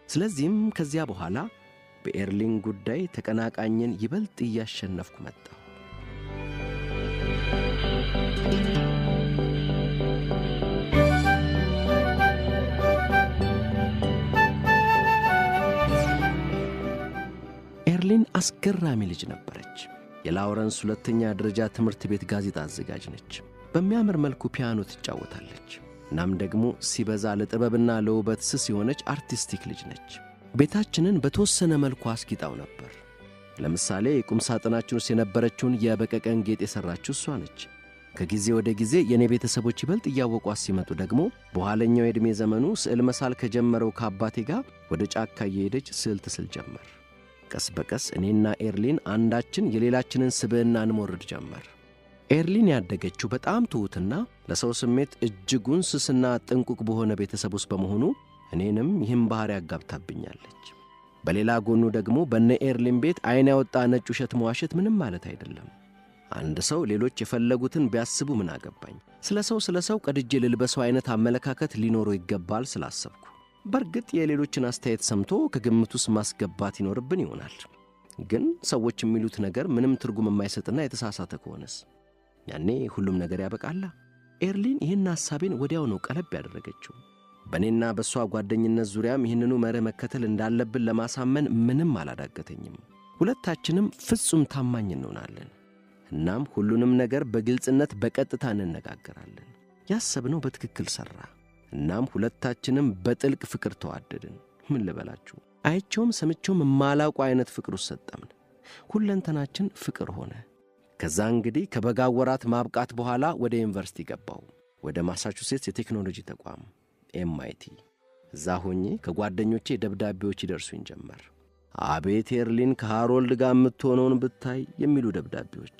ስለዚህም ከዚያ በኋላ በኤርሊን ጉዳይ ተቀናቃኝን ይበልጥ እያሸነፍኩ መጣሁ። ኤርሊን አስገራሚ ልጅ ነበረች። የላውረንስ ሁለተኛ ደረጃ ትምህርት ቤት ጋዜጣ አዘጋጅ ነች። በሚያምር መልኩ ፒያኖ ትጫወታለች። እናም ደግሞ ሲበዛ ለጥበብና ለውበት ስስ የሆነች አርቲስቲክ ልጅ ነች። ቤታችንን በተወሰነ መልኩ አስጊጣው ነበር። ለምሳሌ የቁም ሳጥናችን ውስጥ የነበረችውን የበቀቀን ጌጥ የሠራችው እሷ ነች። ከጊዜ ወደ ጊዜ የእኔ ቤተሰቦች ይበልጥ እያወቋት ሲመጡ ደግሞ በኋለኛው የዕድሜ ዘመኑ ስዕል መሳል ከጀመረው ከአባቴ ጋር ወደ ጫካ እየሄደች ስዕል ትስል ጀመር። ቀስ በቀስ እኔና ኤርሊን አንዳችን የሌላችንን ስብዕና እንሞርድ ጀመር። ኤርሊን ያደገችው በጣም ትሑትና ለሰው ስሜት እጅጉን ስስና ጥንቁቅ በሆነ ቤተሰብ ውስጥ በመሆኑ እኔንም ይህም ባሕሪ ያጋብታብኛለች። በሌላ ጎኑ ደግሞ በነ ኤርሊን ቤት ዓይን ያወጣ ነጭ ውሸት መዋሸት ምንም ማለት አይደለም። አንድ ሰው ሌሎች የፈለጉትን ቢያስቡ ምን አገባኝ፣ ስለ ሰው ቀድጄ ልልበሰው አይነት አመለካከት ሊኖረው ይገባል ስላሰብኩ። በእርግጥ የሌሎችን አስተያየት ሰምቶ ከግምት ውስጥ ማስገባት ይኖርብን ይሆናል። ግን ሰዎች የሚሉት ነገር ምንም ትርጉም የማይሰጥና የተሳሳተ ከሆነስ ያኔ ሁሉም ነገር ያበቃላ። ኤርሊን ይህን ሐሳቤን ወዲያው ነው ቀለብ ያደረገችው። በእኔና በእሷ ጓደኝነት ዙሪያም ይህንኑ መርህ መከተል እንዳለብን ለማሳመን ምንም አላዳገተኝም። ሁለታችንም ፍጹም ታማኝ እንሆናለን። እናም ሁሉንም ነገር በግልጽነት በቀጥታ እንነጋገራለን። ያሰብነው በትክክል ሠራ። እናም ሁለታችንም በጥልቅ ፍቅር ተዋደድን። ምን ልበላችሁ፣ አይቼውም ሰምቼውም የማላውቁ አይነት ፍቅር ውስጥ ሰጠምን። ሁለንተናችን ፍቅር ሆነ። ከዛ እንግዲህ ከበጋ ወራት ማብቃት በኋላ ወደ ዩኒቨርሲቲ ገባው፣ ወደ ማሳቹሴትስ የቴክኖሎጂ ተቋም MIT። እዛ ሆኜ ከጓደኞቼ ደብዳቤዎች ይደርሱኝ ጀመር። አቤት ኤርሊን ከሃሮልድ ጋር የምትሆነውን ብታይ የሚሉ ደብዳቤዎች።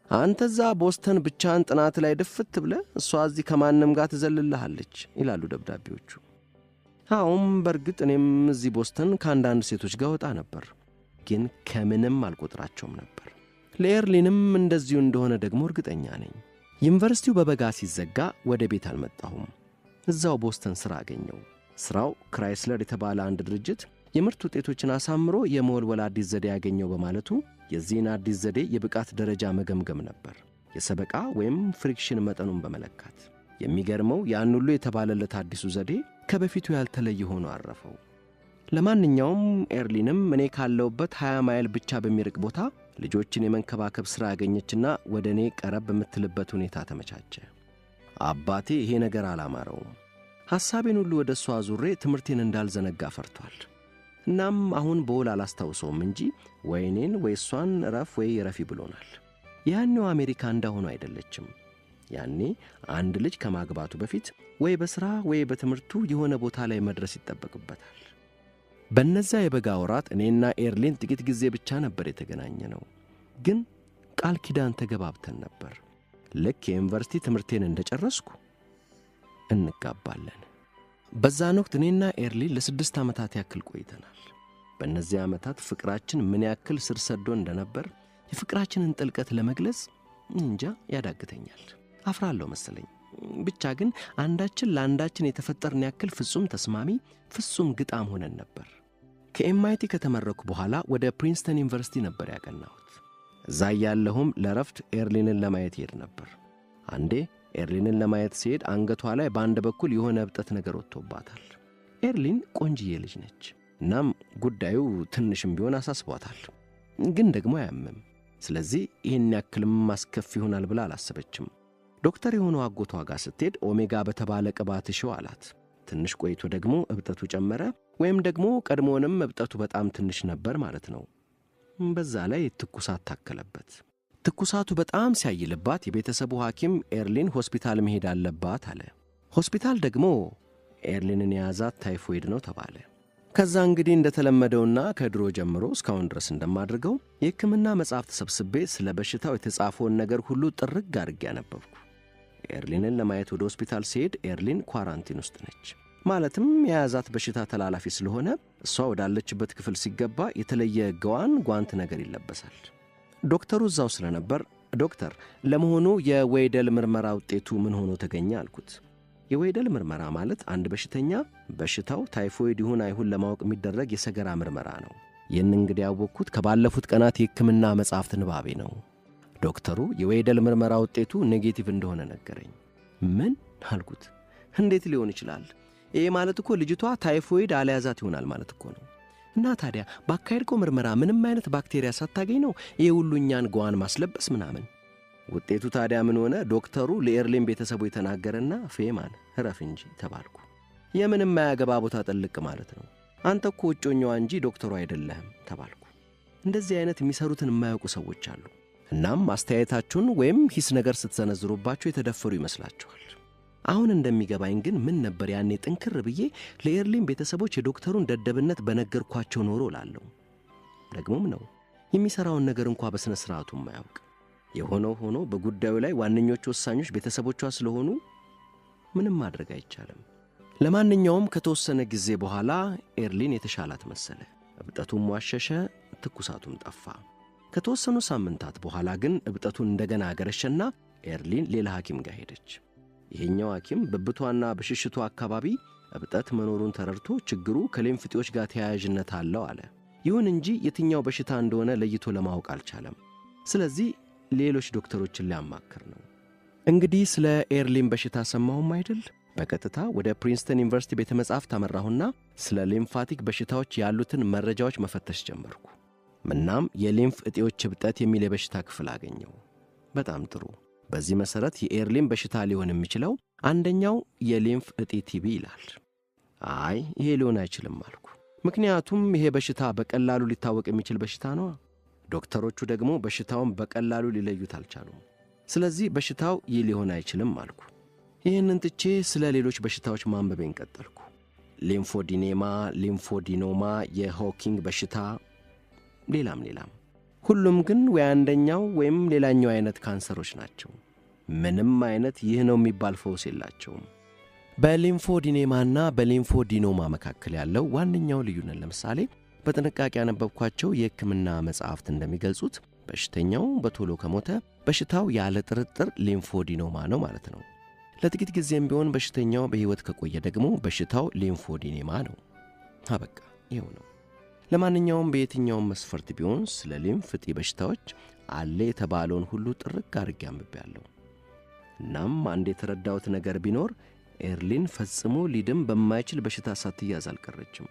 አንተ እዛ ቦስተን ብቻን ጥናት ላይ ድፍት ብለ እሷ እዚህ ከማንም ጋር ትዘልልሃለች ይላሉ ደብዳቤዎቹ። አሁን በእርግጥ እኔም እዚህ ቦስተን ከአንዳንድ ሴቶች ጋር ወጣ ነበር፣ ግን ከምንም አልቆጥራቸውም ነበር። ለኤርሊንም እንደዚሁ እንደሆነ ደግሞ እርግጠኛ ነኝ። ዩኒቨርሲቲው በበጋ ሲዘጋ ወደ ቤት አልመጣሁም። እዛው ቦስተን ሥራ አገኘው። ሥራው ክራይስለር የተባለ አንድ ድርጅት የምርት ውጤቶችን አሳምሮ የመወልወል አዲስ ዘዴ ያገኘው በማለቱ የዚህን አዲስ ዘዴ የብቃት ደረጃ መገምገም ነበር፣ የሰበቃ ወይም ፍሪክሽን መጠኑን በመለካት። የሚገርመው ያን ሁሉ የተባለለት አዲሱ ዘዴ ከበፊቱ ያልተለየ ሆኖ አረፈው። ለማንኛውም ኤርሊንም እኔ ካለውበት 20 ማይል ብቻ በሚርቅ ቦታ ልጆችን የመንከባከብ ሥራ ያገኘችና ወደ እኔ ቀረብ በምትልበት ሁኔታ ተመቻቸ። አባቴ ይሄ ነገር አላማረውም። ሐሳቤን ሁሉ ወደ እሷ ዙሬ ትምህርቴን እንዳልዘነጋ ፈርቷል። እናም አሁን በውል አላስታውሰውም እንጂ ወይ እኔን ወይ እሷን ረፍ ወይ ረፊ ብሎናል። ያኔው አሜሪካ እንዳሁኑ አይደለችም። ያኔ አንድ ልጅ ከማግባቱ በፊት ወይ በሥራ ወይ በትምህርቱ የሆነ ቦታ ላይ መድረስ ይጠበቅበታል። በነዛ የበጋ ወራት እኔና ኤርሊን ጥቂት ጊዜ ብቻ ነበር የተገናኘ ነው። ግን ቃል ኪዳን ተገባብተን ነበር። ልክ የዩኒቨርሲቲ ትምህርቴን እንደጨረስኩ እንጋባለን። በዛን ወቅት እኔና ኤርሊን ለ6 ዓመታት ያክል ቆይተናል። በእነዚህ ዓመታት ፍቅራችን ምን ያክል ስር ሰዶ እንደነበር የፍቅራችንን ጥልቀት ለመግለጽ እንጃ ያዳግተኛል። አፍራለሁ መሰለኝ። ብቻ ግን አንዳችን ለአንዳችን የተፈጠርን ያክል ፍጹም ተስማሚ፣ ፍጹም ግጣም ሆነን ነበር። ከኤምአይቲ ከተመረኩ በኋላ ወደ ፕሪንስተን ዩኒቨርሲቲ ነበር ያቀናሁት። እዛ ያለሁም ለረፍት ኤርሊንን ለማየት ሄድ ነበር። አንዴ ኤርሊንን ለማየት ሲሄድ አንገቷ ላይ በአንድ በኩል የሆነ እብጠት ነገር ወጥቶባታል። ኤርሊን ቆንጅዬ ልጅ ነች። እናም ጉዳዩ ትንሽም ቢሆን አሳስቧታል፣ ግን ደግሞ አያምም። ስለዚህ ይህን ያክልም ማስከፍ ይሆናል ብላ አላሰበችም። ዶክተር የሆነው አጎቷ ጋር ስትሄድ ኦሜጋ በተባለ ቅባት እሺው አላት። ትንሽ ቆይቶ ደግሞ እብጠቱ ጨመረ፣ ወይም ደግሞ ቀድሞውንም እብጠቱ በጣም ትንሽ ነበር ማለት ነው። በዛ ላይ ትኩሳት ታከለበት። ትኩሳቱ በጣም ሲያይልባት የቤተሰቡ ሐኪም ኤርሊን ሆስፒታል መሄድ አለባት አለ። ሆስፒታል ደግሞ ኤርሊንን የያዛት ታይፎይድ ነው ተባለ። ከዛ እንግዲህ እንደተለመደውና ከድሮ ጀምሮ እስካሁን ድረስ እንደማድርገው የሕክምና መጽሐፍ ተሰብስቤ ስለ በሽታው የተጻፈውን ነገር ሁሉ ጥርግ አድርጌ ያነበብኩ። ኤርሊንን ለማየት ወደ ሆስፒታል ሲሄድ ኤርሊን ኳራንቲን ውስጥ ነች። ማለትም የያዛት በሽታ ተላላፊ ስለሆነ እሷ ወዳለችበት ክፍል ሲገባ የተለየ ጓንት ነገር ይለበሳል። ዶክተሩ እዛው ስለነበር ዶክተር፣ ለመሆኑ የዌይደል ምርመራ ውጤቱ ምን ሆኖ ተገኘ አልኩት። የዌይደል ምርመራ ማለት አንድ በሽተኛ በሽታው ታይፎይድ ይሁን አይሁን ለማወቅ የሚደረግ የሰገራ ምርመራ ነው። ይህን እንግዲህ ያወቅኩት ከባለፉት ቀናት የሕክምና መጽሐፍት ንባቤ ነው። ዶክተሩ የዌይደል ምርመራ ውጤቱ ኔጌቲቭ እንደሆነ ነገረኝ። ምን አልኩት። እንዴት ሊሆን ይችላል? ይሄ ማለት እኮ ልጅቷ ታይፎይድ አልያዛት ይሆናል ማለት እኮ ነው። እና ታዲያ ባካሄድከው ምርመራ ምንም አይነት ባክቴሪያ ሳታገኝ ነው ይሄ ሁሉ እኛን ጓን ማስለበስ ምናምን? ውጤቱ ታዲያ ምን ሆነ? ዶክተሩ ለኤርሊን ቤተሰቡ የተናገረና ፌማን ረፍ እንጂ ተባልኩ። የምንም ማያገባ ቦታ ጠልቅ ማለት ነው። አንተ እኮ እጮኛዋ እንጂ ዶክተሩ አይደለህም ተባልኩ። እንደዚህ አይነት የሚሰሩትን የማያውቁ ሰዎች አሉ። እናም አስተያየታችሁን ወይም ሂስ ነገር ስትዘነዝሩባቸው የተደፈሩ ይመስላችኋል። አሁን እንደሚገባኝ ግን ምን ነበር ያኔ ጥንክር ብዬ ለኤርሊን ቤተሰቦች የዶክተሩን ደደብነት በነገርኳቸው ኖሮ ላለሁ። ደግሞም ነው የሚሰራውን ነገር እንኳን በስነ ስርዓቱ የማያውቅ። የሆነው ሆኖ በጉዳዩ ላይ ዋነኞቹ ወሳኞች ቤተሰቦቿ ስለሆኑ ምንም ማድረግ አይቻልም። ለማንኛውም ከተወሰነ ጊዜ በኋላ ኤርሊን የተሻላት መሰለ። እብጠቱም ዋሸሸ፣ ትኩሳቱም ጠፋ። ከተወሰኑ ሳምንታት በኋላ ግን እብጠቱን እንደገና አገረሸና ኤርሊን ሌላ ሐኪም ጋር ሄደች። ይሄኛው ሐኪም በብቷና በሽሽቱ አካባቢ እብጠት መኖሩን ተረድቶ ችግሩ ከሌምፍጢዎች ጋር ተያያዥነት አለው አለ። ይሁን እንጂ የትኛው በሽታ እንደሆነ ለይቶ ለማወቅ አልቻለም። ስለዚህ ሌሎች ዶክተሮችን ሊያማክር ነው። እንግዲህ ስለ ኤርሊን በሽታ ሰማሁም አይደል? በቀጥታ ወደ ፕሪንስተን ዩኒቨርሲቲ ቤተ መጻሕፍት አመራሁና ስለ ሊምፋቲክ በሽታዎች ያሉትን መረጃዎች መፈተሽ ጀመርኩ። እናም የሊምፍ እጢዎች እብጠት የሚል የበሽታ ክፍል አገኘው። በጣም ጥሩ። በዚህ መሰረት የኤርሊን በሽታ ሊሆን የሚችለው አንደኛው የሊምፍ እጢ ቲቢ ይላል። አይ ይሄ ሊሆን አይችልም አልኩ። ምክንያቱም ይሄ በሽታ በቀላሉ ሊታወቅ የሚችል በሽታ ነው። ዶክተሮቹ ደግሞ በሽታውን በቀላሉ ሊለዩት አልቻሉም። ስለዚህ በሽታው ይህ ሊሆን አይችልም አልኩ። ይህንን ትቼ ስለ ሌሎች በሽታዎች ማንበቤን ቀጠልኩ። ሊምፎዲኔማ፣ ሊምፎዲኖማ፣ የሆኪንግ በሽታ፣ ሌላም። ሁሉም ግን ወይ አንደኛው ወይም ሌላኛው አይነት ካንሰሮች ናቸው። ምንም አይነት ይህ ነው የሚባል ፈውስ የላቸውም። በሊምፎዲኔማና በሊምፎዲኖማ መካከል ያለው ዋነኛው ልዩነት ለምሳሌ በጥንቃቄ ያነበብኳቸው የሕክምና መጻሕፍት እንደሚገልጹት በሽተኛው በቶሎ ከሞተ በሽታው ያለ ጥርጥር ሊምፎዲኖማ ነው ማለት ነው። ለጥቂት ጊዜም ቢሆን በሽተኛው በሕይወት ከቆየ ደግሞ በሽታው ሊምፎዲኔማ ነው። አበቃ፣ ይኸው ነው። ለማንኛውም በየትኛውም መስፈርት ቢሆን ስለ ሊምፍ እጢ በሽታዎች አለ የተባለውን ሁሉ ጥርቅ አድርጌ አንብቤያለሁ። እናም አንድ የተረዳሁት ነገር ቢኖር ኤርሊን ፈጽሞ ሊድን በማይችል በሽታ ሳትያዝ አልቀረችም።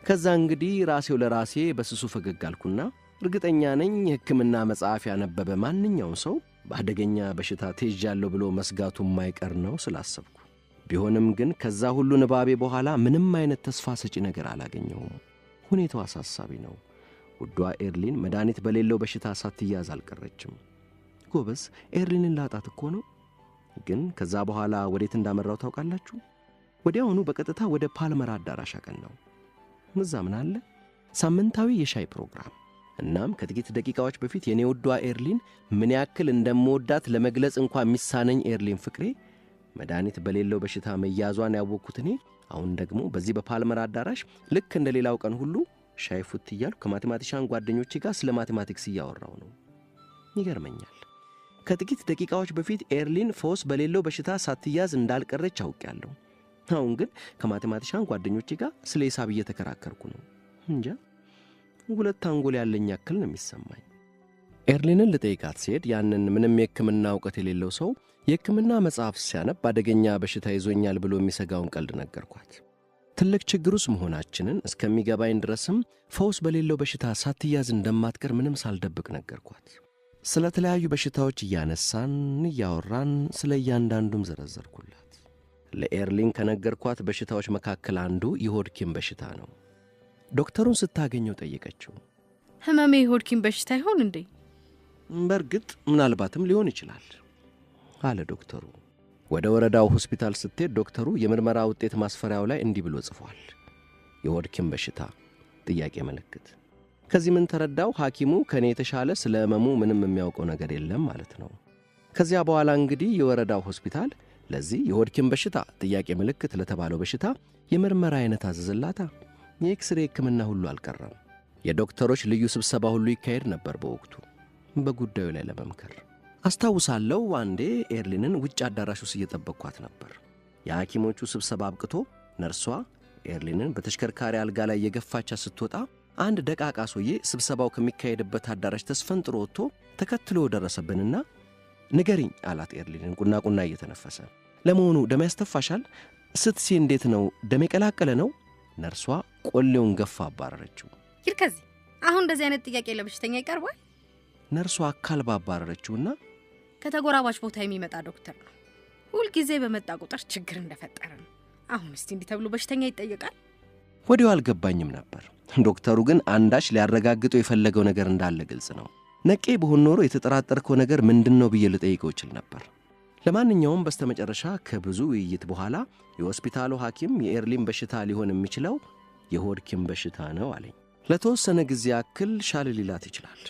ከዛ እንግዲህ ራሴው ለራሴ በስሱ ፈገግ አልኩና እርግጠኛ ነኝ የሕክምና መጽሐፍ ያነበበ ማንኛውም ሰው በአደገኛ በሽታ ተይዣለሁ ብሎ መስጋቱ የማይቀር ነው ስላሰብኩ። ቢሆንም ግን ከዛ ሁሉ ንባቤ በኋላ ምንም አይነት ተስፋ ሰጪ ነገር አላገኘሁም። ሁኔታው አሳሳቢ ነው። ውዷ ኤርሊን መድኃኒት በሌለው በሽታ ሳትያዝ አልቀረችም። ጎበዝ፣ ኤርሊንን ላጣት እኮ ነው። ግን ከዛ በኋላ ወዴት እንዳመራው ታውቃላችሁ? ወዲያውኑ በቀጥታ ወደ ፓልመር አዳራሽ አቀናው። እዛ ምን አለ? ሳምንታዊ የሻይ ፕሮግራም። እናም ከጥቂት ደቂቃዎች በፊት የኔ ውዷ ኤርሊን ምን ያክል እንደምወዳት ለመግለጽ እንኳን የሚሳነኝ ኤርሊን ፍቅሬ መድኃኒት በሌለው በሽታ መያዟን ያወቅኩት እኔ አሁን ደግሞ በዚህ በፓልመር አዳራሽ ልክ እንደ ሌላው ቀን ሁሉ ሻይ ፉት እያልኩ ከማቴማቲሻን ጓደኞቼ ጋር ስለ ማቴማቲክስ እያወራው ነው። ይገርመኛል። ከጥቂት ደቂቃዎች በፊት ኤርሊን ፈውስ በሌለው በሽታ ሳትያዝ እንዳልቀረች አውቄያለሁ። አሁን ግን ከማቴማቲሻን ጓደኞቼ ጋር ስለ ሂሳብ እየተከራከርኩ ነው። እንጃ ሁለት አንጎል ያለኝ ያክል ነው የሚሰማኝ። ኤርሊንን ልጠይቃት ሲሄድ ያንን ምንም የሕክምና ዕውቀት የሌለው ሰው የሕክምና መጽሐፍ ሲያነብ አደገኛ በሽታ ይዞኛል ብሎ የሚሰጋውን ቀልድ ነገርኳት። ትልቅ ችግር ውስጥ መሆናችንን እስከሚገባኝ ድረስም ፈውስ በሌለው በሽታ ሳትያዝ እንደማትቀር ምንም ሳልደብቅ ነገርኳት። ስለ ተለያዩ በሽታዎች እያነሳን እያወራን ስለ እያንዳንዱም ዘረዘርኩላት። ለኤርሊን ከነገርኳት በሽታዎች መካከል አንዱ የሆድኪን በሽታ ነው። ዶክተሩን ስታገኘው ጠየቀችው። ህመሜ የሆድኪን በሽታ ይሆን እንዴ? በእርግጥ ምናልባትም ሊሆን ይችላል አለ ዶክተሩ። ወደ ወረዳው ሆስፒታል ስትሄድ ዶክተሩ የምርመራ ውጤት ማስፈሪያው ላይ እንዲህ ብሎ ጽፏል። የሆድኪን በሽታ ጥያቄ ምልክት። ከዚህ ምን ተረዳው? ሐኪሙ ከኔ የተሻለ ስለ ህመሙ ምንም የሚያውቀው ነገር የለም ማለት ነው። ከዚያ በኋላ እንግዲህ የወረዳው ሆስፒታል ለዚህ የሆድኪን በሽታ ጥያቄ ምልክት ለተባለው በሽታ የምርመራ አይነት አዘዘላታ። የኤክስሬ ሕክምና ሁሉ አልቀረም። የዶክተሮች ልዩ ስብሰባ ሁሉ ይካሄድ ነበር በወቅቱ በጉዳዩ ላይ ለመምከር። አስታውሳለሁ አንዴ ኤርሊንን ውጭ አዳራሽ ውስጥ እየጠበቅኳት ነበር። የሐኪሞቹ ስብሰባ አብቅቶ ነርሷ ኤርሊንን በተሽከርካሪ አልጋ ላይ የገፋቻ ስትወጣ አንድ ደቃቃ ሰውዬ ስብሰባው ከሚካሄድበት አዳራሽ ተስፈንጥሮ ወጥቶ ተከትሎ ደረሰብንና ንገሪኝ አላት ኤርሊንን ቁና እየተነፈሰ። ለመሆኑ ደም ያስተፋሻል? ስትሲ እንዴት ነው? ደም የቀላቀለ ነው? ነርሷ ቆሌውን ገፋ አባረረችው። ይር ከዚህ አሁን እንደዚህ አይነት ጥያቄ ለበሽተኛ ይቀርባል? ነርሷ አካልባ አባረረችውና ከተጎራባች ቦታ የሚመጣ ዶክተር ነው። ሁል ጊዜ በመጣ ቁጥር ችግር እንደፈጠረ ነው። አሁን እስቲ እንዲህ ተብሎ በሽተኛ ይጠየቃል? ወዲያው አልገባኝም ነበር። ዶክተሩ ግን አንዳች ሊያረጋግጠው የፈለገው ነገር እንዳለ ግልጽ ነው። ነቄ በሆን ኖሮ የተጠራጠርከው ነገር ምንድነው ብዬ ልጠይቀው ይችል ነበር። ለማንኛውም በስተመጨረሻ ከብዙ ውይይት በኋላ የሆስፒታሉ ሐኪም የኤርሊን በሽታ ሊሆን የሚችለው የሆድኪን በሽታ ነው አለኝ። ለተወሰነ ጊዜ ያክል ሻል ሊላት ይችላል።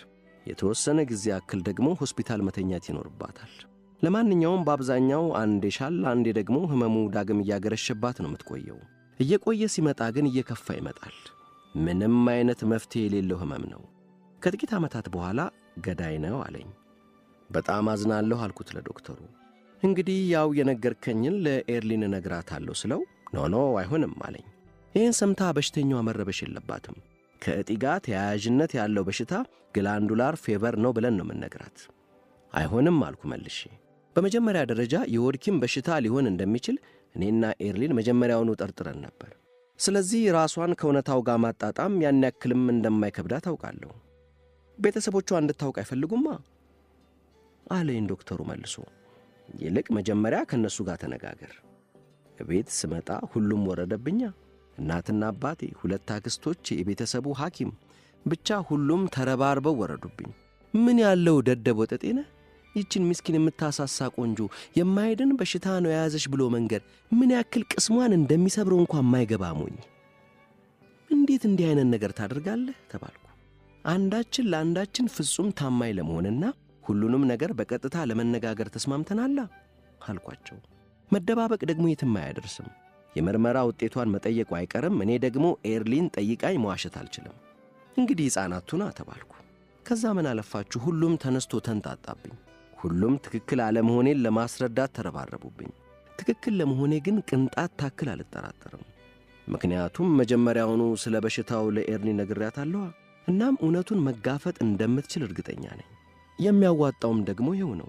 የተወሰነ ጊዜ ያክል ደግሞ ሆስፒታል መተኛት ይኖርባታል። ለማንኛውም በአብዛኛው አንዴ ሻል አንዴ ደግሞ ህመሙ ዳግም እያገረሸባት ነው የምትቆየው። እየቆየ ሲመጣ ግን እየከፋ ይመጣል። ምንም አይነት መፍትሄ የሌለው ህመም ነው። ከጥቂት ዓመታት በኋላ ገዳይ ነው አለኝ። በጣም አዝናለሁ አልኩት ለዶክተሩ። እንግዲህ ያው የነገርከኝን ለኤርሊን እነግራታለሁ ስለው ኖ አይሆንም አለኝ። ይህን ሰምታ በሽተኛዋ መረበሽ የለባትም። ከእጢ ጋር ተያያዥነት ያለው በሽታ ግላንዱላር ፌቨር ነው ብለን ነው የምንነግራት። አይሆንም አልኩ መልሼ። በመጀመሪያ ደረጃ የሆድኪን በሽታ ሊሆን እንደሚችል እኔና ኤርሊን መጀመሪያውኑ ጠርጥረን ነበር። ስለዚህ ራሷን ከእውነታው ጋር ማጣጣም ያን ያክልም እንደማይከብዳ ታውቃለሁ። ቤተሰቦቿ እንድታውቅ አይፈልጉማ አለኝ ዶክተሩ መልሶ። ይልቅ መጀመሪያ ከነሱ ጋር ተነጋገር። ቤት ስመጣ ሁሉም ወረደብኛ። እናትና አባቴ፣ 2 አክስቶች፣ የቤተሰቡ ሐኪም፣ ብቻ ሁሉም ተረባርበው ወረዱብኝ። ምን ያለው ደደብ ወጠጤ ነህ? ይችን ምስኪን የምታሳሳ ቆንጆ የማይድን በሽታ ነው የያዘሽ ብሎ መንገር ምን ያክል ቅስሟን እንደሚሰብረው እንኳን ማይገባ ሞኝ። እንዴት እንዲህ አይነት ነገር ታደርጋለህ ተባልኩ። አንዳችን ለአንዳችን ፍጹም ታማኝ ለመሆንና ሁሉንም ነገር በቀጥታ ለመነጋገር ተስማምተናል አልኳቸው። መደባበቅ ደግሞ የትም አያደርስም። የምርመራ ውጤቷን መጠየቁ አይቀርም። እኔ ደግሞ ኤርሊን ጠይቃኝ መዋሸት አልችልም። እንግዲህ ሕፃናቱና ተባልኩ። ከዛ ምን አለፋችሁ ሁሉም ተነስቶ ተንጣጣብኝ። ሁሉም ትክክል አለመሆኔን ለማስረዳት ተረባረቡብኝ። ትክክል ለመሆኔ ግን ቅንጣት ታክል አልጠራጠርም። ምክንያቱም መጀመሪያውኑ ስለ በሽታው ለኤርሊን ነግሬያታለሁ። እናም እውነቱን መጋፈጥ እንደምትችል እርግጠኛ ነኝ። የሚያዋጣውም ደግሞ ይኸው ነው።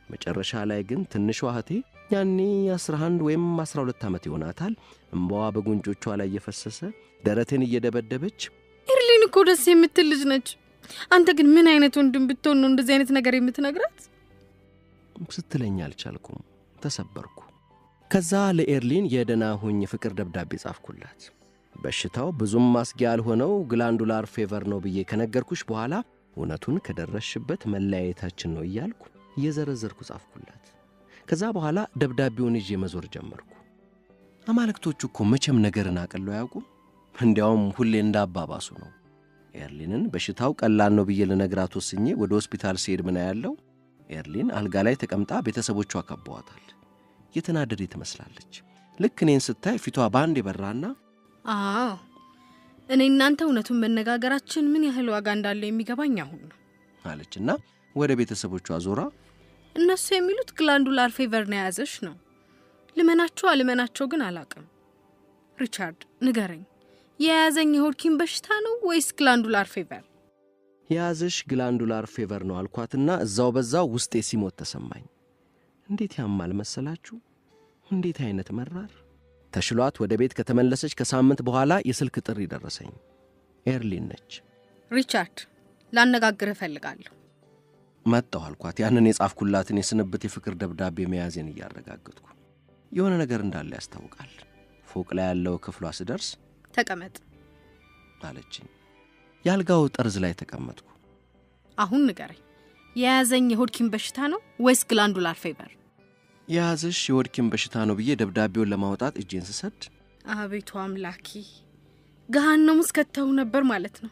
መጨረሻ ላይ ግን ትንሿ እህቴ ያኔ 11 ወይም 12 ዓመት ይሆናታል፣ እምባዋ በጉንጮቿ ላይ እየፈሰሰ ደረቴን እየደበደበች ኤርሊን እኮ ደስ የምትል ልጅ ነች። አንተ ግን ምን አይነት ወንድም ብትሆን ነው እንደዚህ አይነት ነገር የምትነግራት? ስትለኝ አልቻልኩም፣ ተሰበርኩ። ከዛ ለኤርሊን የደህና ሁኝ ፍቅር ደብዳቤ ጻፍኩላት። በሽታው ብዙም ማስጊያ ያልሆነው ግላንዱላር ፌቨር ነው ብዬ ከነገርኩሽ በኋላ እውነቱን ከደረስሽበት መለያየታችን ነው እያልኩ እየዘረዘርኩ ጻፍኩላት። ከዛ በኋላ ደብዳቤውን ይዤ መዞር ጀመርኩ። አማልክቶቹ እኮ መቼም ነገርን አቅለው ያውቁም። እንዲያውም ሁሌ እንዳባባሱ ነው። ኤርሊንን በሽታው ቀላል ነው ብዬ ልነግራት ወስኜ ወደ ሆስፒታል ሲሄድ ምን ያለው ኤርሊን አልጋ ላይ ተቀምጣ ቤተሰቦቿ ከበዋታል። የተናደደ ትመስላለች። ልክ እኔን ስታይ ፊቷ ባንድ ይበራና አዎ እኔ እናንተ እውነቱን መነጋገራችን ምን ያህል ዋጋ እንዳለው የሚገባኝ አሁን ነው አለችና ወደ ቤተሰቦቿ ዞራ እነሱ የሚሉት ግላንዱላር ፌቨር ነው ያዘሽ ነው። ልመናቸው ግን አላቅም። ሪቻርድ ንገረኝ፣ የያዘኝ የሆድኪን በሽታ ነው ወይስ ግላንዱላር ፌቨር? የያዘሽ ግላንዱላር ፌቨር ነው አልኳትና እዛው በዛው ውስጤ ሲሞት ተሰማኝ። እንዴት ያማል መሰላችሁ! እንዴት አይነት መራር! ተሽሏት ወደ ቤት ከተመለሰች ከሳምንት በኋላ የስልክ ጥሪ ደረሰኝ። ኤርሊን ነች። ሪቻርድ ላነጋግርህ እፈልጋለሁ። መጣሁ አልኳት። ያንን የጻፍኩላትን የስንብት የፍቅር ደብዳቤ መያዜን እያረጋገጥኩ። የሆነ ነገር እንዳለ ያስታውቃል። ፎቅ ላይ ያለው ክፍሏ ስደርስ ተቀመጥ አለችኝ። ያልጋው ጠርዝ ላይ ተቀመጥኩ። አሁን ንገረኝ፣ የያዘኝ የሆድኪን በሽታ ነው ወይስ ግላንዱላር ፌቨር? የያዘሽ የሆድኪን በሽታ ነው ብዬ ደብዳቤውን ለማውጣት እጄን ስሰድ አቤቱ አምላኪ፣ ገሃነም ውስጥ ከተው ነበር ማለት ነው።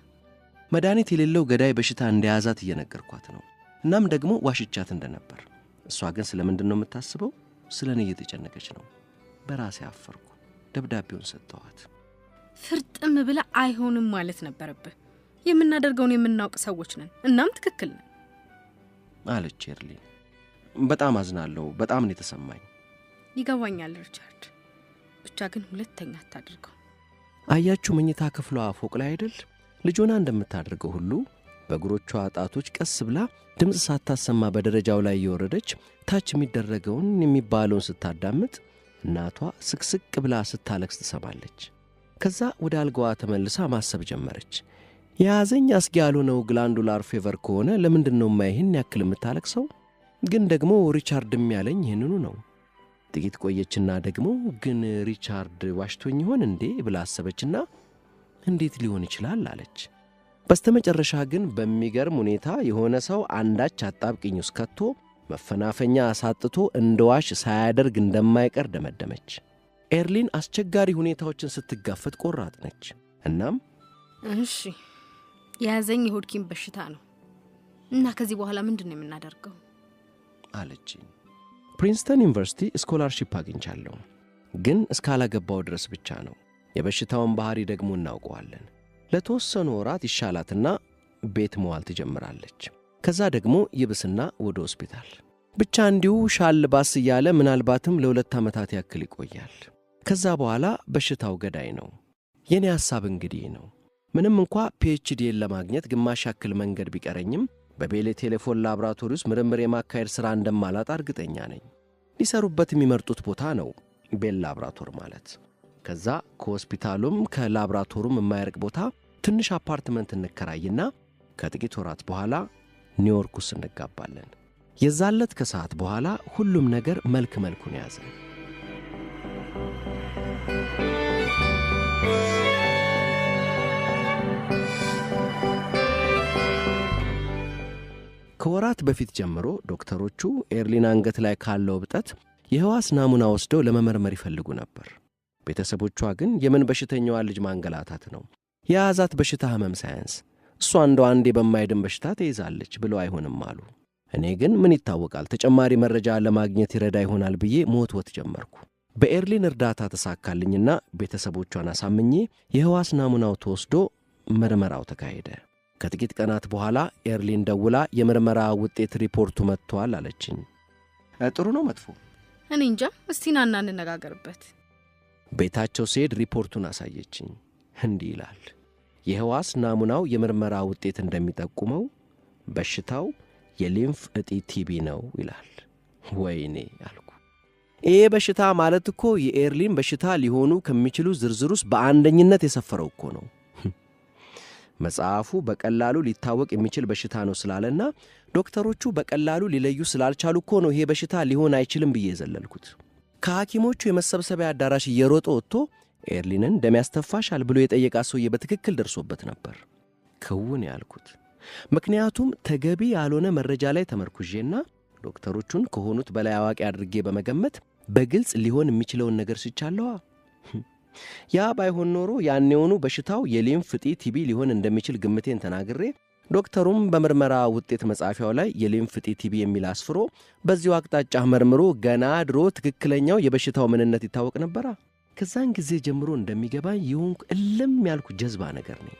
መድኃኒት የሌለው ገዳይ በሽታ እንደያዛት እየነገርኳት ነው። እናም ደግሞ ዋሽቻት እንደነበር። እሷ ግን ስለምንድን ነው የምታስበው? ስለኔ እየተጨነቀች ነው። በራሴ አፈርኩ። ደብዳቤውን ሰጠኋት። ፍርጥም ብላ አይሆንም ማለት ነበረብህ። የምናደርገውን የምናውቅ ሰዎች ነን፣ እናም ትክክል ነን አለች ኤርሊን። በጣም አዝናለሁ። በጣም ነው የተሰማኝ። ይገባኛል ሪቻርድ፣ ብቻ ግን ሁለተኛ አታድርገው። አያችሁ መኝታ ክፍሏ ፎቅ ላይ አይደል? ልጆና እንደምታደርገው ሁሉ በእግሮቿ ጣቶች ቀስ ብላ ድምፅ ሳታሰማ በደረጃው ላይ እየወረደች ታች የሚደረገውን የሚባለውን ስታዳምጥ እናቷ ስቅስቅ ብላ ስታለቅስ ትሰማለች። ከዛ ወደ አልጋዋ ተመልሳ ማሰብ ጀመረች። የያዘኝ አስጊ ያልሆነው ግላንዱላር ፌቨር ከሆነ ለምንድነው ማይህን ያክል የምታለቅሰው? ግን ደግሞ ሪቻርድም ያለኝ ይህንኑ ነው። ጥቂት ቆየችና ደግሞ ግን ሪቻርድ ዋሽቶኝ ይሆን እንዴ ብላ አሰበችና እንዴት ሊሆን ይችላል አለች። በስተመጨረሻ ግን በሚገርም ሁኔታ የሆነ ሰው አንዳች አጣብቅኝ ውስጥ ከቶ መፈናፈኛ አሳጥቶ እንደዋሽ ሳያደርግ እንደማይቀር ደመደመች። ኤርሊን አስቸጋሪ ሁኔታዎችን ስትጋፈጥ ቆራጥ ነች። እናም እሺ የያዘኝ የሆድኪን በሽታ ነው እና ከዚህ በኋላ ምንድን ነው የምናደርገው አለች። ፕሪንስተን ዩኒቨርሲቲ ስኮላርሺፕ አግኝቻለሁ፣ ግን እስካላገባው ድረስ ብቻ ነው። የበሽታውን ባህሪ ደግሞ እናውቀዋለን። ለተወሰኑ ወራት ይሻላትና ቤት መዋል ትጀምራለች። ከዛ ደግሞ ይብስና ወደ ሆስፒታል። ብቻ እንዲሁ ሻል ባስ እያለ ምናልባትም ለ2 ዓመታት ያክል ይቆያል። ከዛ በኋላ በሽታው ገዳይ ነው። የኔ ሐሳብ እንግዲህ ነው። ምንም እንኳ ፒኤችዲን ለማግኘት ግማሽ ያክል መንገድ ቢቀረኝም በቤሌ ቴሌፎን ላብራቶሪ ውስጥ ምርምር የማካሄድ ሥራ እንደማላጣ እርግጠኛ ነኝ። ሊሰሩበት የሚመርጡት ቦታ ነው ቤል ላብራቶር ማለት። ከዛ ከሆስፒታሉም ከላብራቶሩም የማይርቅ ቦታ ትንሽ አፓርትመንት እንከራይና ከጥቂት ወራት በኋላ ኒውዮርክ ውስጥ እንጋባለን። የዛለት ከሰዓት በኋላ ሁሉም ነገር መልኩን ያዘ። ከወራት በፊት ጀምሮ ዶክተሮቹ ኤርሊን አንገት ላይ ካለው እብጠት የህዋስ ናሙና ወስደው ለመመርመር ይፈልጉ ነበር። ቤተሰቦቿ ግን የምን በሽተኛዋ ልጅ ማንገላታት ነው፣ የያዛት በሽታ ህመም ሳያንስ እሷ እንደው አንዴ በማይድን በሽታ ተይዛለች ብለው አይሆንም አሉ። እኔ ግን ምን ይታወቃል ተጨማሪ መረጃ ለማግኘት ይረዳ ይሆናል ብዬ መወትወት ጀመርኩ። በኤርሊን እርዳታ ተሳካልኝና ቤተሰቦቿን አሳምኜ የህዋስ ናሙናው ተወስዶ ምርመራው ተካሄደ። ከጥቂት ቀናት በኋላ ኤርሊን ደውላ የምርመራ ውጤት ሪፖርቱ መጥቷል አለችኝ። ጥሩ ነው መጥፎ? እኔ እንጃ፣ እስቲ ናና እንነጋገርበት። ቤታቸው ሲሄድ ሪፖርቱን አሳየችኝ። እንዲህ ይላል። የህዋስ ናሙናው የምርመራ ውጤት እንደሚጠቁመው በሽታው የሊምፍ እጢ ቲቢ ነው ይላል። ወይኔ አልኩ። ይሄ በሽታ ማለት እኮ የኤርሊን በሽታ ሊሆኑ ከሚችሉ ዝርዝር ውስጥ በአንደኝነት የሰፈረው እኮ ነው። መጽሐፉ በቀላሉ ሊታወቅ የሚችል በሽታ ነው ስላለና ዶክተሮቹ በቀላሉ ሊለዩ ስላልቻሉ እኮ ነው ይሄ በሽታ ሊሆን አይችልም ብዬ ዘለልኩት። ከሐኪሞቹ የመሰብሰቢያ አዳራሽ እየሮጠ ወጥቶ ኤርሊንን ደም ያስተፋሻል ብሎ የጠየቃ ሰውዬ በትክክል ደርሶበት ነበር። ክውን ያልኩት ምክንያቱም ተገቢ ያልሆነ መረጃ ላይ ተመርኩዤና ዶክተሮቹን ከሆኑት በላይ አዋቂ አድርጌ በመገመት በግልጽ ሊሆን የሚችለውን ነገር ሲቻለዋ። ያ ባይሆን ኖሮ ያኔውኑ በሽታው የሊምፍ እጢ ቲቢ ሊሆን እንደሚችል ግምቴን ተናግሬ ዶክተሩም በምርመራ ውጤት መጻፊያው ላይ የሊምፍ እጢ ቲቢ የሚል አስፍሮ በዚሁ አቅጣጫ መርምሮ ገና ድሮ ትክክለኛው የበሽታው ምንነት ይታወቅ ነበራ። ከዛን ጊዜ ጀምሮ እንደሚገባኝ ይሁንኩ እልም ያልኩ ጀዝባ ነገር ነኝ።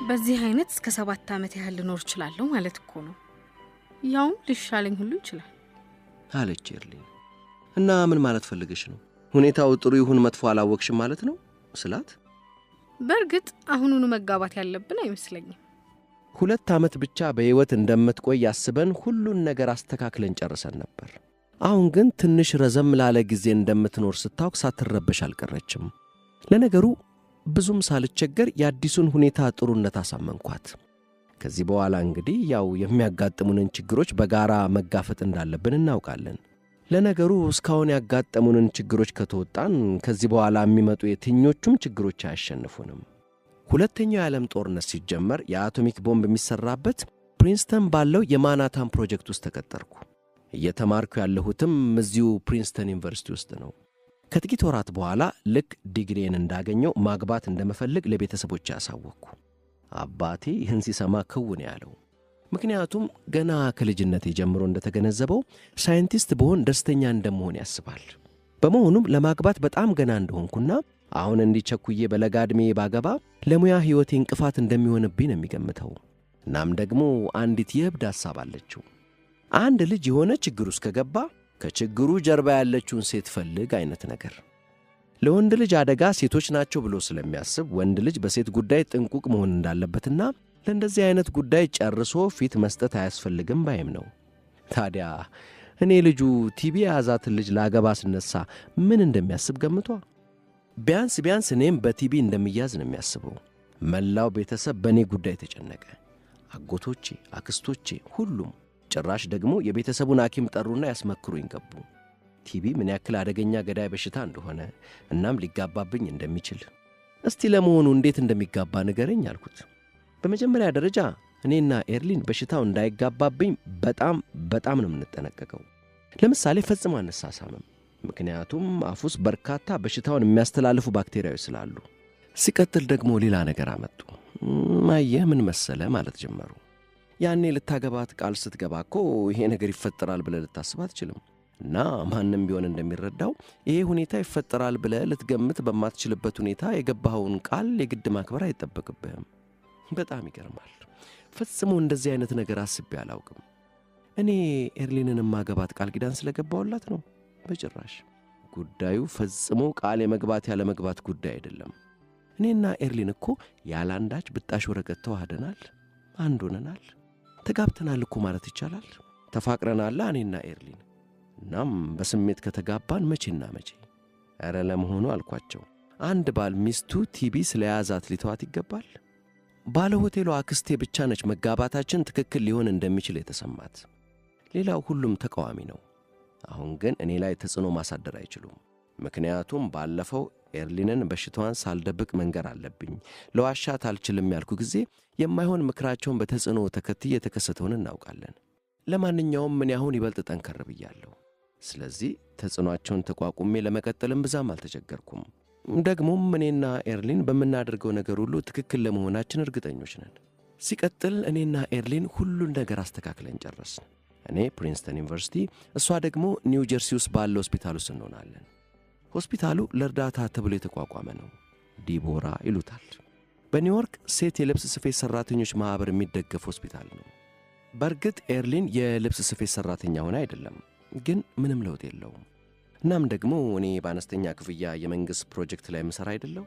በዚህ አይነት እስከ 7 ዓመት ያህል ልኖር እችላለሁ ማለት እኮ ነው። ያው ልሻለኝ ሁሉ ይችላል አለች ኤርሊን። እና ምን ማለት ፈልገሽ ነው? ሁኔታው ጥሩ ይሁን መጥፎ አላወቅሽም ማለት ነው ስላት፣ በእርግጥ አሁኑኑ መጋባት ያለብን አይመስለኝም። 2 ዓመት ብቻ በህይወት እንደምትቆይ ያስበን ሁሉን ነገር አስተካክለን ጨርሰን ነበር። አሁን ግን ትንሽ ረዘም ላለ ጊዜ እንደምትኖር ስታውቅ ሳትረበሽ አልቀረችም። ለነገሩ ብዙም ሳልቸገር የአዲሱን ሁኔታ ጥሩነት አሳመንኳት። ከዚህ በኋላ እንግዲህ ያው የሚያጋጥሙንን ችግሮች በጋራ መጋፈጥ እንዳለብን እናውቃለን። ለነገሩ እስካሁን ያጋጠሙንን ችግሮች ከተወጣን ከዚህ በኋላ የሚመጡ የትኞቹም ችግሮች አያሸንፉንም። ሁለተኛው የዓለም ጦርነት ሲጀመር የአቶሚክ ቦምብ የሚሰራበት ፕሪንስተን ባለው የማናታን ፕሮጀክት ውስጥ ተቀጠርኩ። እየተማርኩ ያለሁትም እዚሁ ፕሪንስተን ዩኒቨርሲቲ ውስጥ ነው። ከጥቂት ወራት በኋላ ልክ ዲግሪን እንዳገኘው ማግባት እንደመፈልግ ለቤተሰቦቼ ያሳወቅኩ። አባቴ ይህን ሲሰማ ክውን ያለው። ምክንያቱም ገና ከልጅነቴ ጀምሮ እንደተገነዘበው ሳይንቲስት በሆን ደስተኛ እንደመሆን ያስባል። በመሆኑም ለማግባት በጣም ገና እንደሆንኩና አሁን እንዲቸኩዬ በለጋ ዕድሜ ባገባ ለሙያ ሕይወቴ እንቅፋት እንደሚሆንብኝ ነው የሚገምተው። እናም ደግሞ አንዲት የእብድ ሐሳብ አለችው። አንድ ልጅ የሆነ ችግር ውስጥ ከገባ ከችግሩ ጀርባ ያለችውን ሴት ፈልግ አይነት ነገር። ለወንድ ልጅ አደጋ ሴቶች ናቸው ብሎ ስለሚያስብ ወንድ ልጅ በሴት ጉዳይ ጥንቁቅ መሆን እንዳለበትና ለእንደዚህ አይነት ጉዳይ ጨርሶ ፊት መስጠት አያስፈልግም ባይም ነው። ታዲያ እኔ ልጁ ቲቢ የያዛትን ልጅ ላገባ ስነሳ ምን እንደሚያስብ ገምቷ? ቢያንስ እኔም በቲቢ እንደሚያዝ ነው የሚያስበው። መላው ቤተሰብ በእኔ ጉዳይ ተጨነቀ። አጎቶቼ፣ አክስቶቼ፣ ሁሉም ጭራሽ ደግሞ የቤተሰቡን ሐኪም ጠሩና ያስመክሩኝ ገቡ። ቲቢ ምን ያክል አደገኛ ገዳይ በሽታ እንደሆነ እናም ሊጋባብኝ እንደሚችል። እስቲ ለመሆኑ እንዴት እንደሚጋባ ንገረኝ አልኩት። በመጀመሪያ ደረጃ እኔና ኤርሊን በሽታው እንዳይጋባብኝ በጣም ነው የምንጠነቀቀው። ለምሳሌ ፈጽሞ አንሳሳምም፣ ምክንያቱም አፍ ውስጥ በርካታ በሽታውን የሚያስተላልፉ ባክቴሪያዎች ስላሉ። ሲቀጥል ደግሞ ሌላ ነገር አመጡ። ማየህ ምን መሰለ ማለት ጀመሩ። ያኔ ልታገባት ቃል ስትገባ እኮ ይሄ ነገር ይፈጠራል ብለህ ልታስብ አትችልም። እና ማንም ቢሆን እንደሚረዳው ይሄ ሁኔታ ይፈጠራል ብለህ ልትገምት በማትችልበት ሁኔታ የገባኸውን ቃል የግድ ማክበር አይጠበቅብህም። በጣም ይገርማል። ፈጽሞ እንደዚህ አይነት ነገር አስቤ አላውቅም። እኔ ኤርሊንን ማገባት ቃል ኪዳን ስለገባውላት ነው? በጭራሽ። ጉዳዩ ፈጽሞ ቃል የመግባት ያለ መግባት ጉዳይ አይደለም። እኔና ኤርሊን እኮ ያላንዳች ብጣሽ ወረቀት ተዋህደናል፣ አንድ ሆነናል፣ ተጋብተናል እኮ ማለት ይቻላል። ተፋቅረናል እኔና ኤርሊን። እናም በስሜት ከተጋባን መቼና መቼ? ኧረ ለመሆኑ አልኳቸው፣ አንድ ባል ሚስቱ ቲቢ ስለያዛት ሊተዋት ይገባል? ባለ ሆቴሉ አክስቴ ብቻ ነች መጋባታችን ትክክል ሊሆን እንደሚችል የተሰማት። ሌላው ሁሉም ተቃዋሚ ነው። አሁን ግን እኔ ላይ ተጽዕኖ ማሳደር አይችሉም። ምክንያቱም ባለፈው ኤርሊንን በሽታዋን ሳልደብቅ መንገር አለብኝ፣ ለዋሻት አልችልም ያልኩ ጊዜ የማይሆን ምክራቸውን በተጽዕኖ ተከትዬ የተከሰተውን እናውቃለን። ለማንኛውም ምን ያሁን ይበልጥ ጠንከር ብያለሁ። ስለዚህ ተጽዕኖአቸውን ተቋቁሜ ለመቀጠልም ብዛም አልተቸገርኩም። ደግሞም እኔና ኤርሊን በምናደርገው ነገር ሁሉ ትክክል ለመሆናችን እርግጠኞች ነን። ሲቀጥል እኔና ኤርሊን ሁሉን ነገር አስተካክለን ጨረስን። እኔ ፕሪንስተን ዩኒቨርሲቲ፣ እሷ ደግሞ ኒው ጀርሲ ውስጥ ባለ ሆስፒታል ውስጥ እንሆናለን። ሆስፒታሉ ለእርዳታ ተብሎ የተቋቋመ ነው። ዲቦራ ይሉታል። በኒውዮርክ ሴት የልብስ ስፌት ሠራተኞች ማኅበር የሚደገፍ ሆስፒታል ነው። በእርግጥ ኤርሊን የልብስ ስፌት ሠራተኛ ሆነ አይደለም፣ ግን ምንም ለውጥ የለውም። እናም ደግሞ እኔ በአነስተኛ ክፍያ የመንግሥት ፕሮጀክት ላይ ምሠራ አይደለሁ።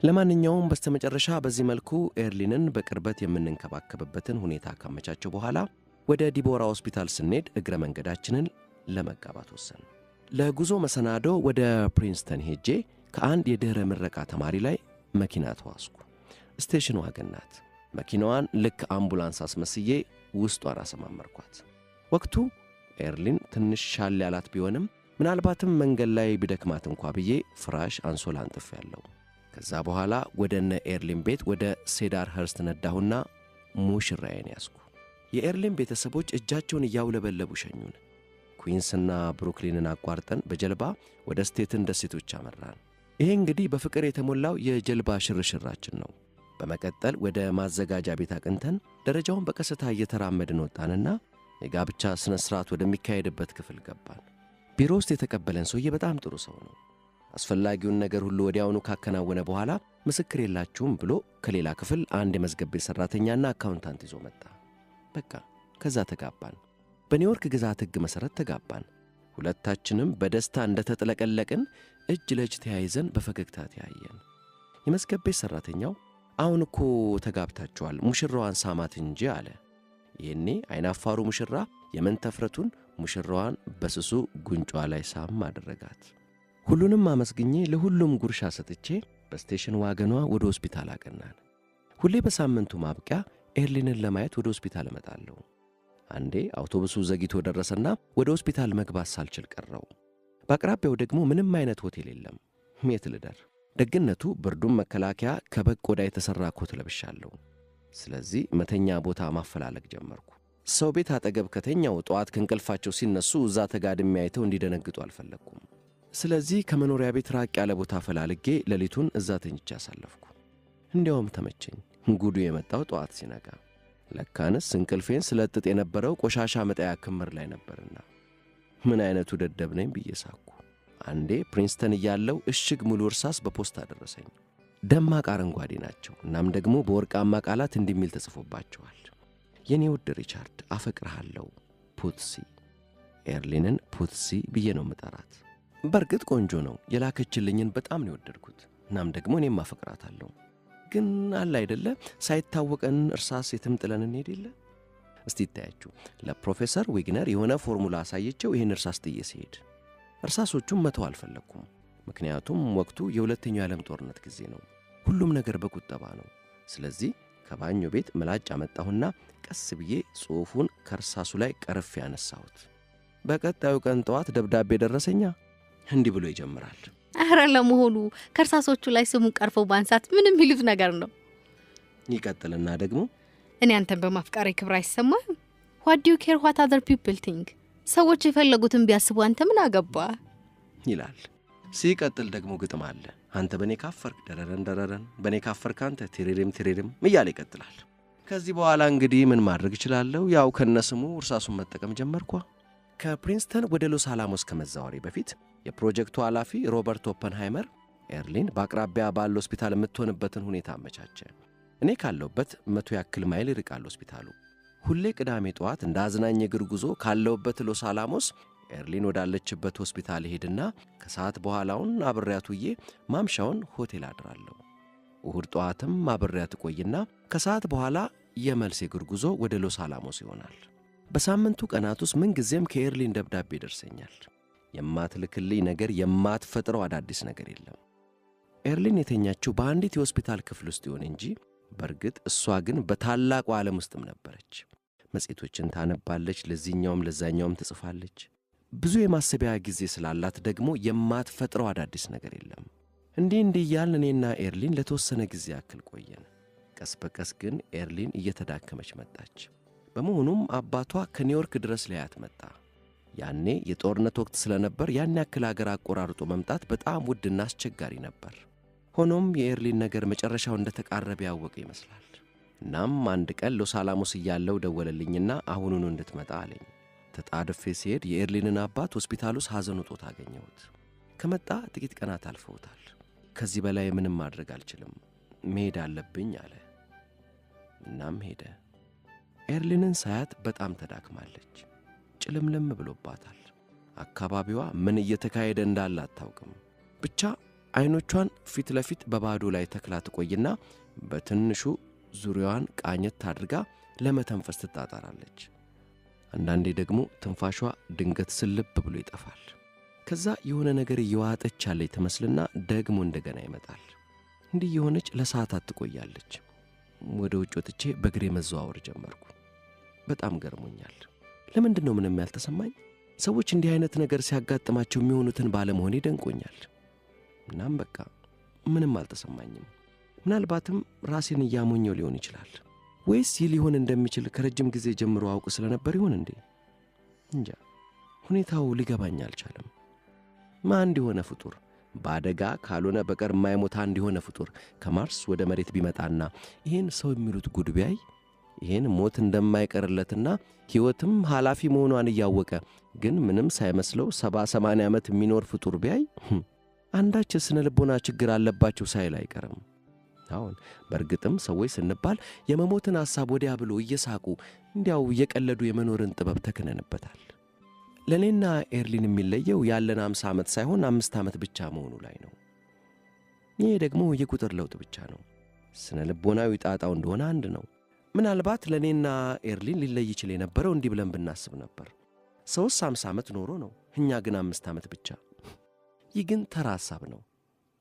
ለማንኛውም በስተመጨረሻ በዚህ መልኩ ኤርሊንን በቅርበት የምንንከባከብበትን ሁኔታ ካመቻቸው በኋላ ወደ ዲቦራ ሆስፒታል ስንሄድ እግረ መንገዳችንን ለመጋባት ወሰን። ለጉዞ መሰናዶ ወደ ፕሪንስተን ሄጄ ከአንድ የድኅረ ምረቃ ተማሪ ላይ መኪና ተዋስኩ። ስቴሽን ዋገን ናት። መኪናዋን ልክ አምቡላንስ አስመስዬ ውስጧን አሰማመርኳት። ወቅቱ ኤርሊን ትንሽ ሻል ያላት ቢሆንም ምናልባትም መንገድ ላይ ቢደክማት እንኳ ብዬ ፍራሽ አንሶላ አንጥፍ ያለው። ከዛ በኋላ ወደ እነ ኤርሊን ቤት ወደ ሴዳር ኸርስት ነዳሁና ሙሽራዬን ያዝኩ። የኤርሊን ቤተሰቦች እጃቸውን እያውለበለቡ ሸኙን። ኩዊንስና ብሩክሊንን አቋርጠን በጀልባ ወደ ስቴትን ደሴቶች አመራን። ይሄ እንግዲህ በፍቅር የተሞላው የጀልባ ሽርሽራችን ነው። በመቀጠል ወደ ማዘጋጃ ቤት አቅንተን ደረጃውን በቀስታ እየተራመድን ወጣንና የጋብቻ ሥነ ሥርዓት ወደሚካሄድበት ክፍል ገባን። ቢሮ ውስጥ የተቀበለን ሰውዬ በጣም ጥሩ ሰው ነው። አስፈላጊውን ነገር ሁሉ ወዲያውኑ ካከናወነ በኋላ ምስክር የላችሁም ብሎ ከሌላ ክፍል አንድ የመዝገብ ቤት ሠራተኛና አካውንታንት ይዞ መጣ። በቃ ከዛ ተጋባን። በኒውዮርክ ግዛት ሕግ መሠረት ተጋባን። ሁለታችንም በደስታ እንደተጥለቀለቅን እጅ ለእጅ ተያይዘን በፈገግታ ተያየን። የመዝገብ ቤት ሠራተኛው አሁን እኮ ተጋብታችኋል፣ ሙሽራዋን ሳማት እንጂ አለ። ይህኔ አይናፋሩ ሙሽራ የመንተፍረቱን ሙሽራዋን በስሱ ጉንጯ ላይ ሳም አደረጋት። ሁሉንም አመስግኜ ለሁሉም ጉርሻ ሰጥቼ በስቴሽን ዋገኗ ወደ ሆስፒታል አቀናን። ሁሌ በሳምንቱ ማብቂያ ኤርሊንን ለማየት ወደ ሆስፒታል እመጣለሁ። አንዴ አውቶቡሱ ዘግይቶ ደረሰና ወደ ሆስፒታል መግባት ሳልችል ቀረው። በአቅራቢያው ደግሞ ምንም አይነት ሆቴል የለም። የት ልደር? ደግነቱ ብርዱም መከላከያ ከበግ ቆዳ የተሠራ ኮት ለብሻለሁ። ስለዚህ መተኛ ቦታ ማፈላለግ ጀመርኩ። ሰው ቤት አጠገብ ከተኛው ጠዋት ከእንቅልፋቸው ሲነሱ እዛ ተጋድሜ አይተው እንዲደነግጡ አልፈለግኩም። ስለዚህ ከመኖሪያ ቤት ራቅ ያለ ቦታ ፈላልጌ ሌሊቱን እዛ ተኝቼ አሳለፍኩ። እንዲያውም ተመቸኝ። ጉዱ የመጣው ጠዋት ሲነጋ፣ ለካንስ እንቅልፌን ስለጥጥ የነበረው ቆሻሻ መጣያ ክምር ላይ ነበርና ምን አይነቱ ደደብ ነኝ ብዬ ሳኩ። አንዴ ፕሪንስተን እያለው እሽግ ሙሉ እርሳስ በፖስታ ደረሰኝ። ደማቅ አረንጓዴ ናቸው። እናም ደግሞ በወርቃማ ቃላት እንዲሚል ተጽፎባቸዋል። የኔ ውድ ሪቻርድ አፈቅርሃለሁ፣ ፑትሲ። ኤርሊንን ፑትሲ ብዬ ነው ምጠራት። በርግጥ ቆንጆ ነው። የላከችልኝን በጣም ነው የወደድኩት። እናም ደግሞ እኔም አፈቅራታለሁ። ግን አለ አይደለ ሳይታወቀን እርሳስ የትም ጥለን እንሄድ የለ። እስቲ ይታያችሁ። ለፕሮፌሰር ዊግነር የሆነ ፎርሙላ አሳየቸው ይህን እርሳስ ጥዬ ሲሄድ እርሳሶቹም መተው አልፈለግኩም። ምክንያቱም ወቅቱ የሁለተኛው የዓለም ጦርነት ጊዜ ነው። ሁሉም ነገር በቁጠባ ነው። ስለዚህ ከባኞ ቤት ምላጭ አመጣሁና ቀስ ብዬ ጽሑፉን ከርሳሱ ላይ ቀርፌ ያነሳሁት። በቀጣዩ ቀን ጠዋት ደብዳቤ ደረሰኛ። እንዲህ ብሎ ይጀምራል። አረ ለመሆኑ ከርሳሶቹ ላይ ስሙን ቀርፈው ባንሳት ምንም ይሉት ነገር ነው? ይቀጥልና ደግሞ እኔ አንተን በማፍቀሬ ክብር አይሰማህም? What do you care what other people think? ሰዎች የፈለጉትን ቢያስቡ አንተ ምን አገባ? ይላል። ሲቀጥል ደግሞ ግጥም አለ። አንተ በኔ ካፈርክ ደረረን ደረረን፣ በኔ ካፈርክ አንተ ትሪሪም ትሪሪም እያለ ይቀጥላል። ከዚህ በኋላ እንግዲህ ምን ማድረግ እችላለሁ? ያው ከነስሙ እርሳሱን መጠቀም ጀመርኳ። ከፕሪንስተን ወደ ሎስ አላሞስ ከመዛወሬ በፊት የፕሮጀክቱ ኃላፊ ሮበርት ኦፐንሃይመር ኤርሊን በአቅራቢያ ባለ ሆስፒታል የምትሆንበትን ሁኔታ አመቻቸ። እኔ ካለውበት 100 ያክል ማይል ይርቃል ሆስፒታሉ። ሁሌ ቅዳሜ ጠዋት እንደ አዝናኝ እግር ጉዞ ካለውበት ሎስ አላሞስ ኤርሊን ወዳለችበት ሆስፒታል ሄድና ከሰዓት በኋላውን አብሬያት ውዬ ማምሻውን ሆቴል አድራለሁ። እሁድ ጠዋትም አብሬያት ቆይና ከሰዓት በኋላ የመልስ እግር ጉዞ ወደ ሎስ አላሞስ ይሆናል። በሳምንቱ ቀናት ውስጥ ምን ጊዜም ከኤርሊን ደብዳቤ ይደርሰኛል። የማትልክልኝ ነገር የማትፈጥረው አዳዲስ ነገር የለም። ኤርሊን የተኛችው በአንዲት የሆስፒታል ክፍል ውስጥ ይሆን እንጂ በርግጥ እሷ ግን በታላቁ ዓለም ውስጥም ነበረች። መጽሔቶችን ታነባለች፣ ለዚህኛውም ለዛኛውም ትጽፋለች። ብዙ የማሰቢያ ጊዜ ስላላት ደግሞ የማትፈጥረው አዳዲስ ነገር የለም። እንዲህ እያልን እኔና ኤርሊን ለተወሰነ ጊዜ ያክል ቆየን። ቀስ በቀስ ግን ኤርሊን እየተዳከመች መጣች። በመሆኑም አባቷ ከኒውዮርክ ድረስ ሊያያት መጣ። ያኔ የጦርነት ወቅት ስለነበር ያን ያክል አገር አቆራርጦ መምጣት በጣም ውድና አስቸጋሪ ነበር። ሆኖም የኤርሊን ነገር መጨረሻው እንደተቃረበ ያወቀ ይመስላል። እናም አንድ ቀን ሎስ አላሞስ እያለው ደወለልኝና አሁኑኑ እንድትመጣ አለኝ። ተጣድፌ ሲሄድ የኤርሊንን አባት ሆስፒታል ውስጥ ሐዘን ውጦት አገኘሁት። ከመጣ ጥቂት ቀናት አልፈውታል። ከዚህ በላይ ምንም ማድረግ አልችልም፣ መሄድ አለብኝ አለ። እናም ሄደ። ኤርሊንን ሳያት በጣም ተዳክማለች። ጭልምልም ብሎባታል። አካባቢዋ ምን እየተካሄደ እንዳለ አታውቅም። ብቻ አይኖቿን ፊት ለፊት በባዶ ላይ ተክላ ትቆይና በትንሹ ዙሪያዋን ቃኘት አድርጋ ለመተንፈስ ትጣጣራለች። አንዳንዴ ደግሞ ትንፋሿ ድንገት ስልብ ብሎ ይጠፋል። ከዛ የሆነ ነገር እየዋጠች ያለች ትመስልና ደግሞ እንደገና ይመጣል። እንዲህ የሆነች ለሰዓታት ትቆያለች። ወደ ውጭ ወጥቼ በእግሬ መዘዋወር ጀመርኩ። በጣም ገርሞኛል። ለምንድነው ምንም ያልተሰማኝ? ሰዎች እንዲህ አይነት ነገር ሲያጋጥማቸው የሚሆኑትን ባለመሆኔ ደንቆኛል። እናም በቃ ምንም አልተሰማኝም። ምናልባትም ራሴን እያሞኘው ሊሆን ይችላል። ወይስ ይህ ሊሆን እንደሚችል ከረጅም ጊዜ ጀምሮ አውቅ ስለነበር ይሆን እንዴ? እንጃ። ሁኔታው ሊገባኝ አልቻለም። አንድ የሆነ ፍጡር በአደጋ ካልሆነ በቀር የማይሞት አንድ የሆነ ፍጡር ከማርስ ወደ መሬት ቢመጣና ይሄን ሰው የሚሉት ጉድ ቢያይ፣ ይሄን ሞት እንደማይቀርለትና ሕይወትም ኃላፊ መሆኗን እያወቀ ግን ምንም ሳይመስለው 70-80 ዓመት የሚኖር ፍጡር ቢያይ አንዳች ስነ ልቦና ችግር አለባቸው ሳይል አይቀርም። አሁን በርግጥም ሰዎች ስንባል የመሞትን ሐሳብ ወዲያ ብሎ እየሳቁ እንዲያው እየቀለዱ የመኖርን ጥበብ ተክነንበታል። ለኔና ኤርሊን የሚለየው ያለን 50 ዓመት ሳይሆን 5 ዓመት ብቻ መሆኑ ላይ ነው። ይሄ ደግሞ የቁጥር ለውጥ ብቻ ነው። ስነ ልቦናዊ ጣጣው እንደሆነ አንድ ነው። ምናልባት ለኔና ኤርሊን ሊለይ ይችል የነበረው እንዲህ ብለን ብናስብ ነበር። ሰውስ 50 ዓመት ኖሮ ነው፣ እኛ ግን 5 ዓመት ብቻ። ይህ ግን ተራ ሐሳብ ነው።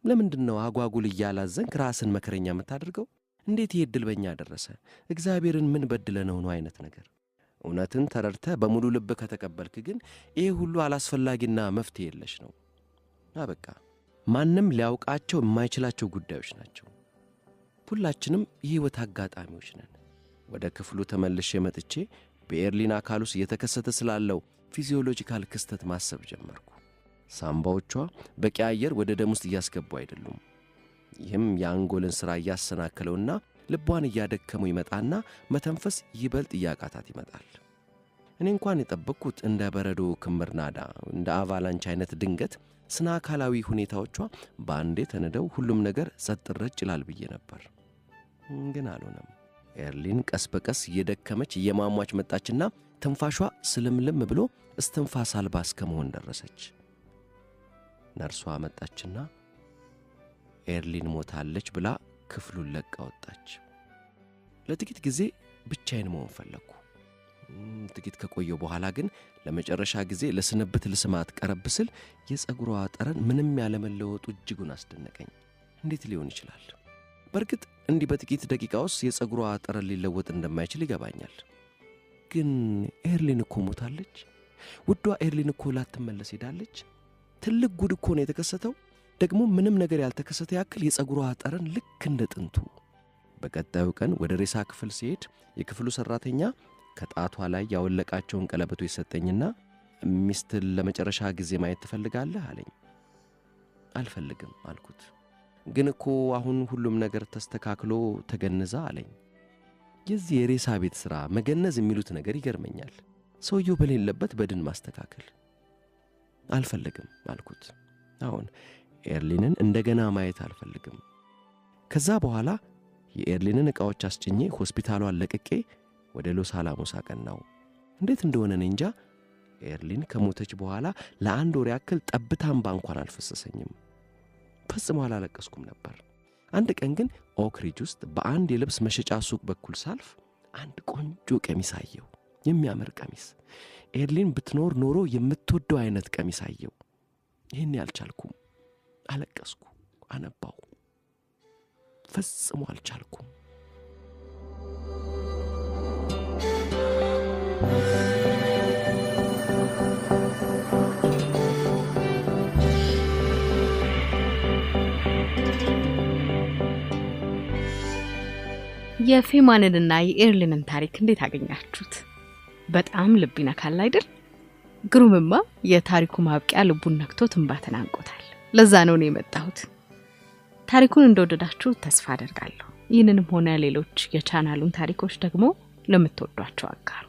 ለምንድነው አጓጉል እያላዘንክ ራስን መከረኛ የምታደርገው? እንዴት ይሄ ዕድል በእኛ ደረሰ? እግዚአብሔርን ምን በድለነው ነው አይነት ነገር። እውነትን ተረድተህ በሙሉ ልብ ከተቀበልክ ግን ይሄ ሁሉ አላስፈላጊና መፍትሄ የለሽ ነው። አበቃ። ማንም ሊያውቃቸው የማይችላቸው ጉዳዮች ናቸው። ሁላችንም የሕይወት አጋጣሚዎች ነን። ወደ ክፍሉ ተመልሼ መጥቼ በኤርሊን አካል ውስጥ እየተከሰተ ስላለው ፊዚዮሎጂካል ክስተት ማሰብ ጀመርኩ። ሳምባዎቿ በቂ አየር ወደ ደም ውስጥ እያስገቡ አይደሉም። ይህም የአንጎልን ሥራ እያሰናከለውና ልቧን እያደከመው ይመጣና መተንፈስ ይበልጥ እያቃታት ይመጣል። እኔ እንኳን የጠበቅኩት እንደ በረዶ ክምር ናዳ፣ እንደ አቫላንች አይነት ድንገት ስነ አካላዊ ሁኔታዎቿ በአንዴ ተነደው ሁሉም ነገር ጸጥ ረጭ ይላል ብዬ ነበር። ግን አልሆነም። ኤርሊን ቀስ በቀስ እየደከመች እየማሟች መጣችና ትንፋሿ ስልምልም ብሎ እስትንፋስ አልባ እስከመሆን ደረሰች። ነርሷ መጣችና ኤርሊን ሞታለች ብላ ክፍሉን ለቃ ወጣች። ለጥቂት ጊዜ ብቻዬን መሆን ፈለግኩ። ጥቂት ከቆየው በኋላ ግን ለመጨረሻ ጊዜ ለስንብት ልስማት ቀረብ ስል የጸጉሯ ጠረን ምንም ያለመለወጡ እጅጉን አስደነቀኝ። እንዴት ሊሆን ይችላል? በርግጥ እንዲህ በጥቂት ደቂቃ ውስጥ የጸጉሯ ጠረን ሊለወጥ እንደማይችል ይገባኛል። ግን ኤርሊን እኮ ሞታለች። ውዷ ኤርሊን እኮ ላትመለስ ሄዳለች። ትልቅ ጉድ እኮ ነው የተከሰተው። ደግሞ ምንም ነገር ያልተከሰተ ያክል የጸጉሯ ጠረን ልክ እንደ ጥንቱ። በቀጣዩ ቀን ወደ ሬሳ ክፍል ሲሄድ የክፍሉ ሠራተኛ ከጣቷ ላይ ያወለቃቸውን ቀለበቶች ሰጠኝና ሚስትን ለመጨረሻ ጊዜ ማየት ትፈልጋለህ አለኝ። አልፈልግም አልኩት። ግን እኮ አሁን ሁሉም ነገር ተስተካክሎ ተገንዛ አለኝ። የዚህ የሬሳ ቤት ሥራ መገነዝ የሚሉት ነገር ይገርመኛል። ሰውየው በሌለበት በድን ማስተካከል። አልፈልግም አልኩት። አሁን ኤርሊንን እንደገና ማየት አልፈልግም። ከዛ በኋላ የኤርሊንን ዕቃዎች አስጭኜ ሆስፒታሏን ለቅቄ ወደ ሎስ አላሞስ አቀናው። እንዴት እንደሆነ እኔ እንጃ። ኤርሊን ከሞተች በኋላ ለአንድ ወር ያክል ጠብታም እንኳን አልፈሰሰኝም። ፈጽሞ አላለቀስኩም ነበር። አንድ ቀን ግን ኦክሪጅ ውስጥ በአንድ የልብስ መሸጫ ሱቅ በኩል ሳልፍ አንድ ቆንጆ ቀሚስ አየሁ። የሚያምር ቀሚስ። ኤርሊን ብትኖር ኖሮ የምትወደው አይነት ቀሚስ አየሁ። ይህን ያልቻልኩም። አለቀስኩ፣ አነባው። ፈጽሞ አልቻልኩም። የፌማንንና የኤርሊንን ታሪክ እንዴት አገኛችሁት? በጣም ልብ ይነካል አይደል? ግሩምማ የታሪኩ ማብቂያ ልቡን ነክቶት እንባ ተናንቆታል። ለዛ ነው የመጣሁት። ታሪኩን እንደወደዳችሁ ተስፋ አደርጋለሁ። ይህንንም ሆነ ሌሎች የቻናሉን ታሪኮች ደግሞ ለምትወዷቸው አጋሩ።